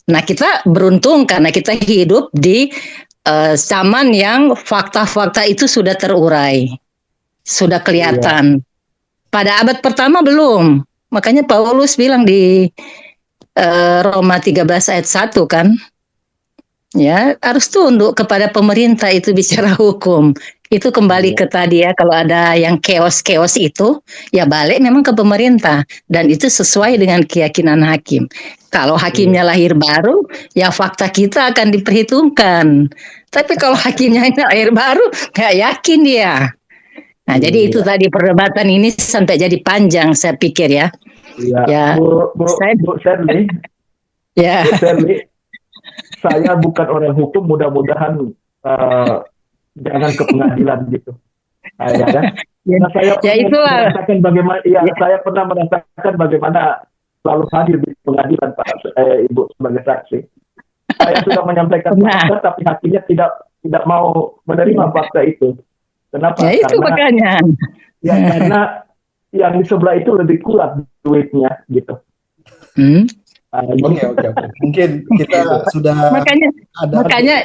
Nah, kita beruntung karena kita hidup di zaman yang fakta-fakta itu sudah terurai, sudah kelihatan. Pada abad pertama belum. Makanya Paulus bilang di Roma 13 ayat 1 kan, ya harus tunduk kepada pemerintah, itu bicara hukum. Itu kembali ke tadi ya, kalau ada yang chaos itu, ya balik memang ke pemerintah. Dan itu sesuai dengan keyakinan hakim. Kalau hakimnya lahir baru, ya fakta kita akan diperhitungkan. Tapi kalau hakimnya lahir baru, nggak yakin dia. Nah, jadi itu tadi perdebatan ini sampai jadi panjang, saya pikir ya. Ya, Bu Shirley, ya. Bu Shirley, saya bukan orang hukum, mudah-mudahan jangan ke pengadilan gitu. Ya, kan? Nah, saya merasakan bagaimana, saya pernah merasakan bagaimana selalu hadir di pengadilan, Pak Ibu sebagai saksi. Saya sudah menyampaikan fakta, tapi hakimnya tidak mau menerima fakta itu. Kenapa? Ya itu makanya. Ya karena yang di sebelah itu lebih kuat duitnya gitu. Oke. Mungkin kita sudah makanya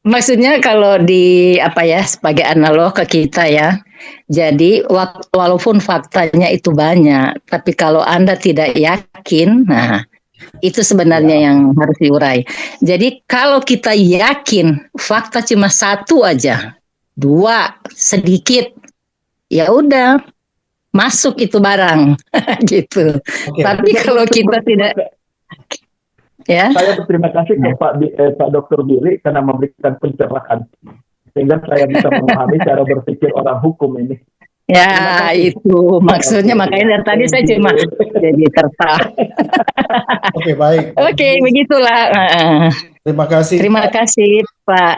maksudnya kalau sebagai analog ke kita ya. Jadi walaupun faktanya itu banyak, tapi kalau Anda tidak yakin, nah itu sebenarnya yang harus diurai. Jadi kalau kita yakin fakta cuma satu aja, 2 sedikit, ya udah masuk itu barang gitu. Tapi kalau kita tidak, ya. Saya berterima kasih ke Pak Dr. Billy karena memberikan pencerahan sehingga saya bisa memahami cara berpikir orang hukum ini. Ya itu maksudnya, makanya dari tadi saya cuma jadi tertawa. Oke, baik. Oke, begitulah. Terima kasih. Terima kasih Pak.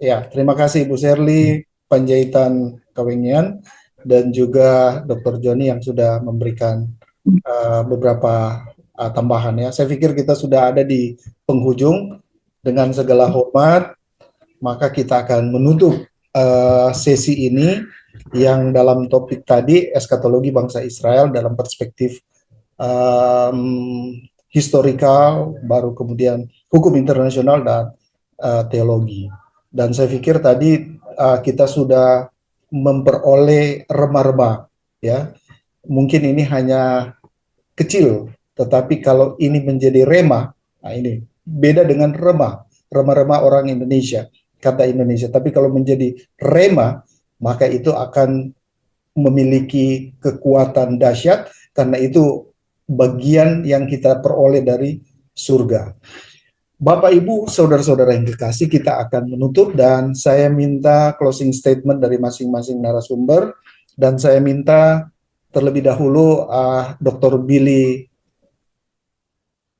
Ya, terima kasih Bu Shirley Panjaitan Kawengian dan juga Dr. Joni yang sudah memberikan beberapa tambahan ya. Saya pikir kita sudah ada di penghujung. Dengan segala hormat, maka kita akan menutup sesi ini yang dalam topik tadi eskatologi bangsa Israel dalam perspektif historikal, baru kemudian hukum internasional dan teologi. Dan saya pikir tadi kita sudah memperoleh remah-remah, ya. Mungkin ini hanya kecil, tetapi kalau ini menjadi remah, nah ini beda dengan remah orang Indonesia, kata Indonesia. Tapi kalau menjadi remah, maka itu akan memiliki kekuatan dahsyat, karena itu bagian yang kita peroleh dari surga. Bapak, Ibu, saudara-saudara yang kekasih, kita akan menutup dan saya minta closing statement dari masing-masing narasumber, dan saya minta terlebih dahulu Dr. Billy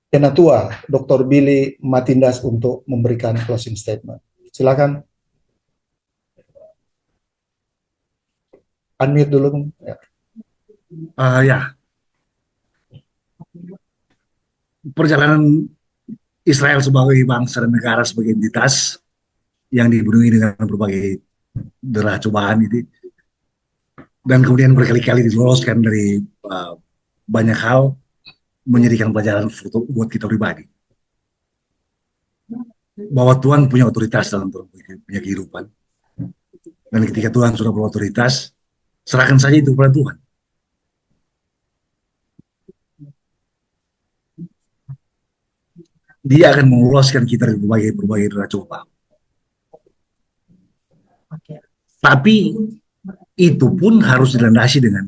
Penatua, Dr. Billy Matindas untuk memberikan closing statement. Silakan. Unmute dulu. Ya. Perjalanan Israel sebagai bangsa dan negara, sebagai entitas yang dipenuhi dengan berbagai derah cobaan itu, dan kemudian berkali-kali diloloskan dari banyak hal, menjadikan pelajaran buat kita pribadi bahwa Tuhan punya otoritas dalam punya kehidupan, dan ketika Tuhan sudah berotoritas, serahkan saja itu kepada Tuhan. Dia akan meloloskan kita dari berbagai derah cobaan. Tapi itu pun harus dilandasi dengan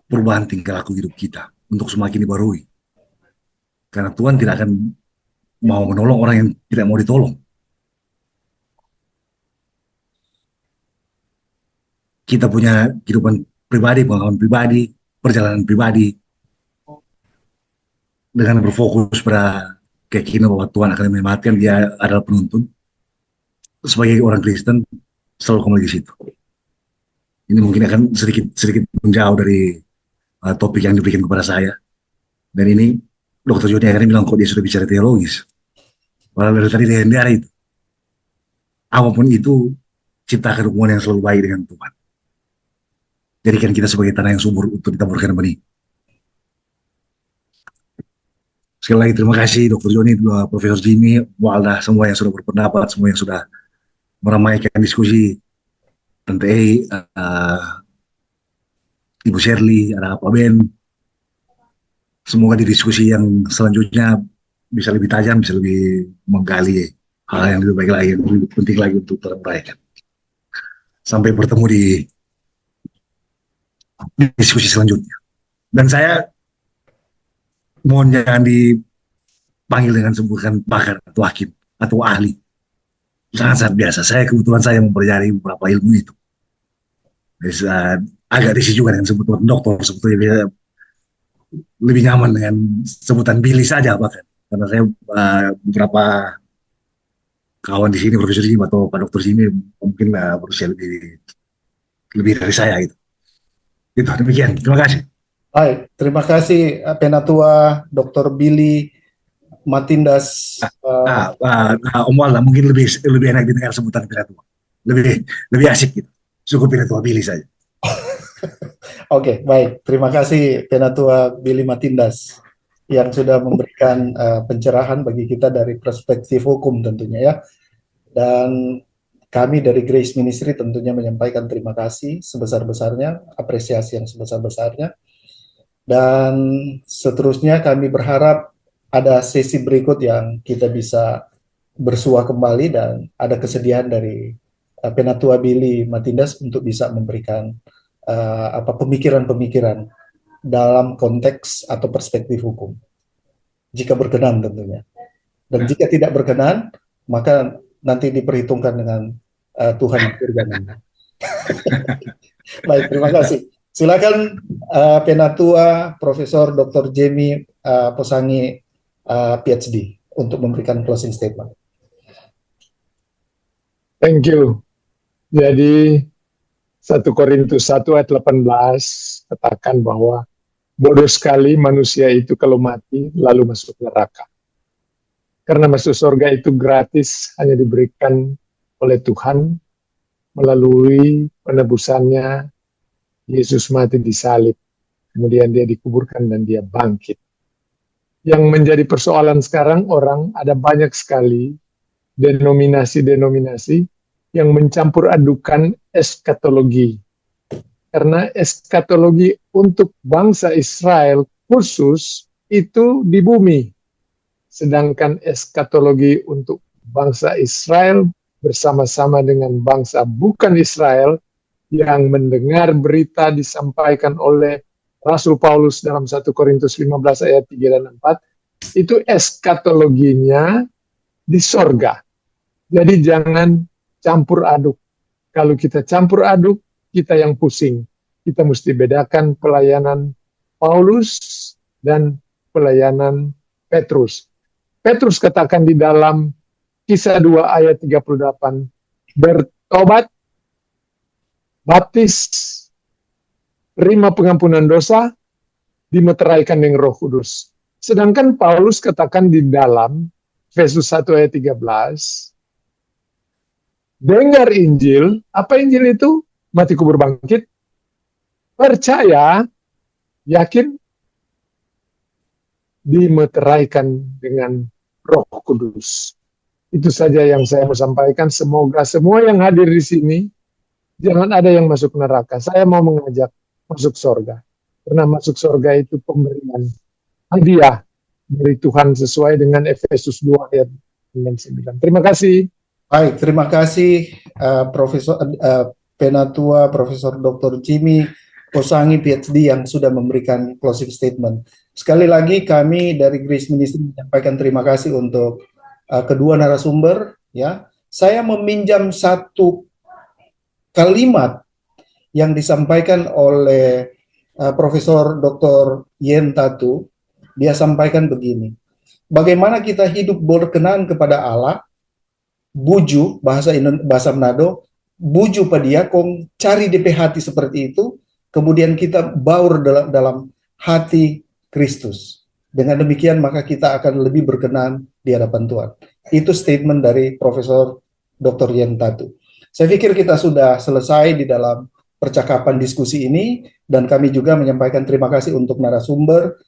perubahan tingkah laku hidup kita untuk semakin dibarui. Karena Tuhan tidak akan mau menolong orang yang tidak mau ditolong. Kita punya kehidupan pribadi, pengalaman pribadi, perjalanan pribadi, dengan berfokus pada keyakinan bahwa Tuhan akan menyelamatkan, dia adalah penuntun. Sebagai orang Kristen, selalu kembali di situ. Ini mungkin akan sedikit menjauh dari topik yang diberikan kepada saya. Dan ini Dr. Joni akhirnya bilang kok dia sudah bicara teologis. Padahal dari tadi legendaris itu. Apapun itu, ciptakan hubungan yang selalu baik dengan Tuhan. Jadikan kita sebagai tanah yang subur untuk ditaburkan benih. Sekali lagi terima kasih Dr. Joni, Profesor Jimmy, Walda, semua yang sudah berpendapat, semua yang sudah meramaikan diskusi. Tante Ibu Shirley, ada Pak Ben. Semoga di diskusi yang selanjutnya bisa lebih tajam, bisa lebih menggali hal yang lebih baik lagi, yang lebih penting lagi untuk teruraikan. Sampai bertemu di diskusi selanjutnya. Dan saya mohon jangan dipanggil dengan sebutan pakar atau hakim atau ahli. Sangat-sangat biasa. Saya kebetulan saya mempelajari beberapa ilmu itu. Bisa agak risih juga dengan sebutan dokter, sebetulnya lebih nyaman dengan sebutan Billy saja bahkan. Karena saya beberapa kawan di sini, Profesor Jimmy atau Pak Dokter Jimmy mungkin berusia lebih dari saya gitu. Itu demikian. Terima kasih. Baik, terima kasih Penatua Dr. Billy Matindas. Om Walda mungkin lebih enak didengar sebutan Penatua. Lebih asik gitu. Cukup Penatua Billy saja. Oke, baik. Terima kasih Penatua Billy Matindas yang sudah memberikan pencerahan bagi kita dari perspektif hukum tentunya ya. Dan kami dari Grace Ministry tentunya menyampaikan terima kasih sebesar-besarnya, apresiasi yang sebesar-besarnya. Dan seterusnya kami berharap ada sesi berikut yang kita bisa bersua kembali dan ada kesediaan dari Penatua Billy Matindas untuk bisa memberikan pemikiran-pemikiran dalam konteks atau perspektif hukum. Jika berkenan tentunya. Dan jika tidak berkenan, maka nanti diperhitungkan dengan Tuhan di surga nanti. Baik, terima kasih. Silakan Penatua Profesor Dr. Jimmy Posangi PhD untuk memberikan closing statement. Thank you. Jadi 1 Korintus 1 ayat 18 katakan bahwa bodoh sekali manusia itu kalau mati lalu masuk neraka. Karena masuk surga itu gratis, hanya diberikan oleh Tuhan melalui penebusannya. Yesus mati di salib, kemudian dia dikuburkan dan dia bangkit. Yang menjadi persoalan sekarang ada banyak sekali denominasi-denominasi yang mencampur adukan eskatologi. Karena eskatologi untuk bangsa Israel khusus itu di bumi. Sedangkan eskatologi untuk bangsa Israel bersama-sama dengan bangsa bukan Israel yang mendengar berita disampaikan oleh Rasul Paulus dalam 1 Korintus 15 ayat 3 dan 4, itu eskatologinya di sorga. Jadi jangan campur aduk. Kalau kita campur aduk, kita yang pusing. Kita mesti bedakan pelayanan Paulus dan pelayanan Petrus. Petrus katakan di dalam Kisah 2 ayat 38, bertobat, baptis, terima pengampunan dosa, dimeteraikan dengan Roh Kudus. Sedangkan Paulus katakan di dalam Efesus 1 ayat 13, dengar Injil, apa Injil itu? Mati kubur bangkit, percaya, yakin, dimeteraikan dengan Roh Kudus. Itu saja yang saya mau sampaikan. Semoga semua yang hadir di sini jangan ada yang masuk neraka. Saya mau mengajak masuk surga. Karena masuk surga itu pemberian hadiah dari Tuhan sesuai dengan Efesus 2 ayat 9. Terima kasih. Baik, terima kasih Penatua Profesor Dr. Jimmy Posangi PhD yang sudah memberikan closing statement. Sekali lagi kami dari Grace Ministry menyampaikan terima kasih untuk kedua narasumber. Ya, saya meminjam satu kalimat yang disampaikan oleh Profesor Dr. Yen Tatu. Dia sampaikan begini: bagaimana kita hidup berkenan kepada Allah? Buju bahasa Manado, buju padiakong, cari DP hati seperti itu. Kemudian kita baur dalam hati Kristus. Dengan demikian maka kita akan lebih berkenan di hadapan Tuhan. Itu statement dari Profesor Dr. Yen Tatu. Saya pikir kita sudah selesai di dalam percakapan diskusi ini, dan kami juga menyampaikan terima kasih untuk narasumber,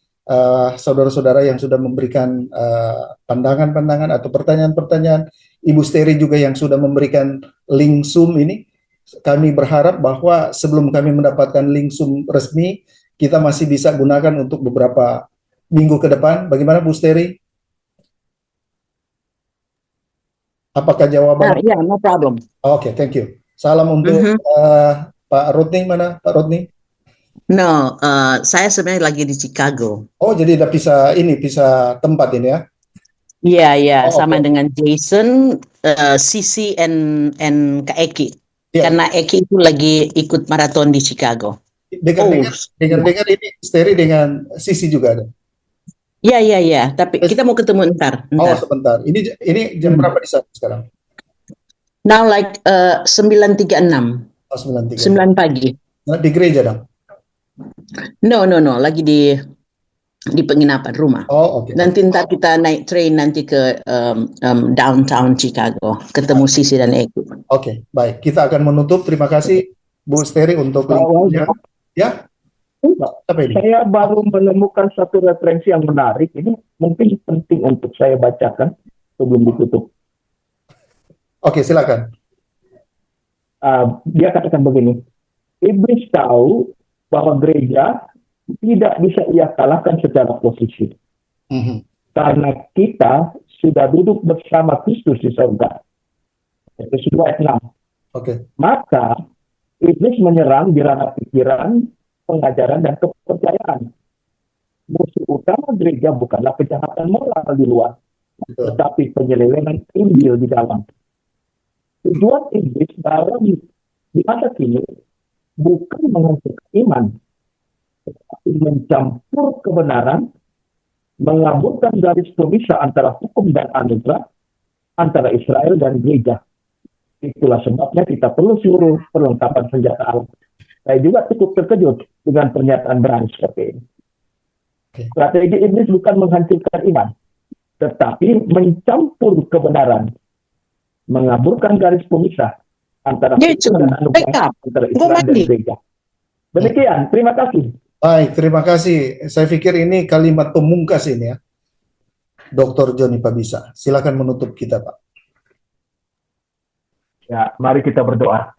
saudara-saudara yang sudah memberikan pandangan-pandangan atau pertanyaan-pertanyaan, Ibu Steri juga yang sudah memberikan link Zoom ini. Kami berharap bahwa sebelum kami mendapatkan link Zoom resmi, kita masih bisa gunakan untuk beberapa minggu ke depan. Bagaimana Bu Steri? Apakah jawaban? Yeah, no problem. Oke, thank you. Salam untuk Pak Rodney, mana Pak Rodney? No, saya sebenarnya lagi di Chicago. Oh, jadi udah pisah tempat ini ya? Iya, Oh, sama oke. dengan Jason, Sisi, and Kak Eki. Iya. Karena Eki itu lagi ikut maraton di Chicago. Dengar ini Steri dengan Sisi juga ada. Iya. Tapi kita mau ketemu ntar. Oh, sebentar. Ini jam berapa di sana sekarang? Now like 9.36. Oh, 9.30. 9 pagi. Nah, di gereja dong? No. Lagi di penginapan rumah. Oh, oke. Nanti ntar kita naik train nanti ke downtown Chicago. Ketemu Sisi dan Eki. Oke, baik. Kita akan menutup. Terima kasih Bu Steri untuk linknya. Ya? Apa ini? Saya baru menemukan satu referensi yang menarik. Ini mungkin penting untuk saya bacakan sebelum ditutup. Oke, silakan. Dia katakan begini, iblis tahu bahwa gereja tidak bisa ia kalahkan secara posisi. Karena kita sudah duduk bersama Kristus di surga. Efesus 2 ayat 6. Oke. Maka iblis menyerang di ranah pikiran, pengajaran, dan kepercayaan. Musuh utama gereja bukanlah kejahatan moral di luar, tetapi penyelewengan Injil di dalam. Tujuan iblis dalam di masa kini bukan menghancurkan iman, tetapi mencampur kebenaran, mengaburkan garis pemisah antara hukum dan anugerah, antara Israel dan gereja. Itulah sebabnya kita perlu seluruh perlengkapan senjata alam. Saya juga cukup terkejut dengan pernyataan berani seperti ini. Strategi iblis bukan menghancurkan iman, tetapi mencampur kebenaran, mengaburkan garis pemisah antara hukum dan anugerah, antara Israel dan gereja. Demikian, terima kasih. Baik, terima kasih. Saya pikir ini kalimat pemungkas ini ya. Dr. Joni Pabisa, silakan menutup kita, Pak. Ya, mari kita berdoa.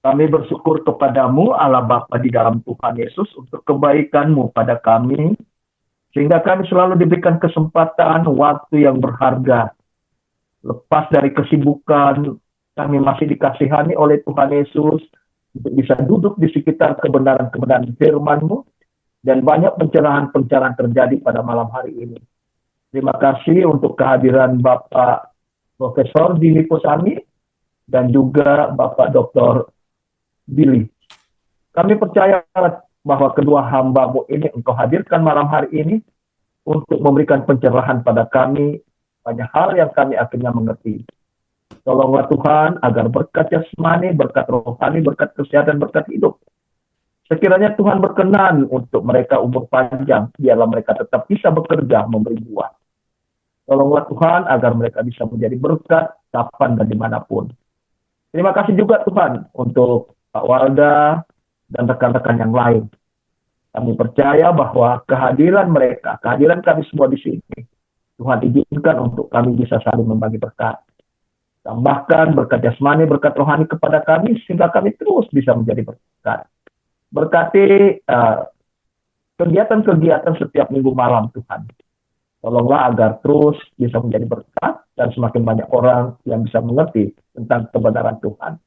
Kami bersyukur kepadamu, Allah Bapa di dalam Tuhan Yesus, untuk kebaikan-Mu pada kami, sehingga kami selalu diberikan kesempatan, waktu yang berharga. Lepas dari kesibukan, kami masih dikasihani oleh Tuhan Yesus, untuk bisa duduk di sekitar kebenaran-kebenaran firman-Mu, dan banyak pencerahan-pencerahan terjadi pada malam hari ini. Terima kasih untuk kehadiran Bapak Profesor Billy Kosami, dan juga Bapak Dr. Billy. Kami percaya bahwa kedua hamba-Mu ini Engkau hadirkan malam hari ini untuk memberikan pencerahan pada kami banyak hal yang kami akhirnya mengerti. Tolonglah Tuhan agar berkat jasmani, berkat rohani, berkat kesehatan, berkat hidup. Sekiranya Tuhan berkenan untuk mereka umur panjang, biarlah mereka tetap bisa bekerja memberi buah. Tolonglah Tuhan agar mereka bisa menjadi berkat kapan dan dimanapun. Terima kasih juga Tuhan untuk Pak Walda dan rekan-rekan yang lain. Kami percaya bahwa kehadiran mereka, kehadiran kami semua di sini, Tuhan izinkan untuk kami bisa saling membagi berkat. Tambahkan berkat jasmani, berkat rohani kepada kami, sehingga kami terus bisa menjadi berkat. Berkati kegiatan-kegiatan setiap minggu malam Tuhan. Tolonglah agar terus bisa menjadi berkat dan semakin banyak orang yang bisa mengerti tentang kebenaran Tuhan.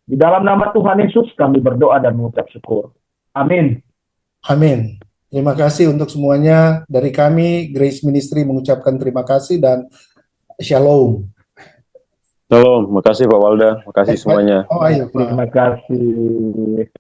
Di dalam nama Tuhan Yesus kami berdoa dan mengucap syukur. Amin. Amin. Terima kasih untuk semuanya. Dari kami, Grace Ministry mengucapkan terima kasih dan shalom. Shalom, makasih Pak Walda, makasih semuanya. Oh, ayo, Terima kasih.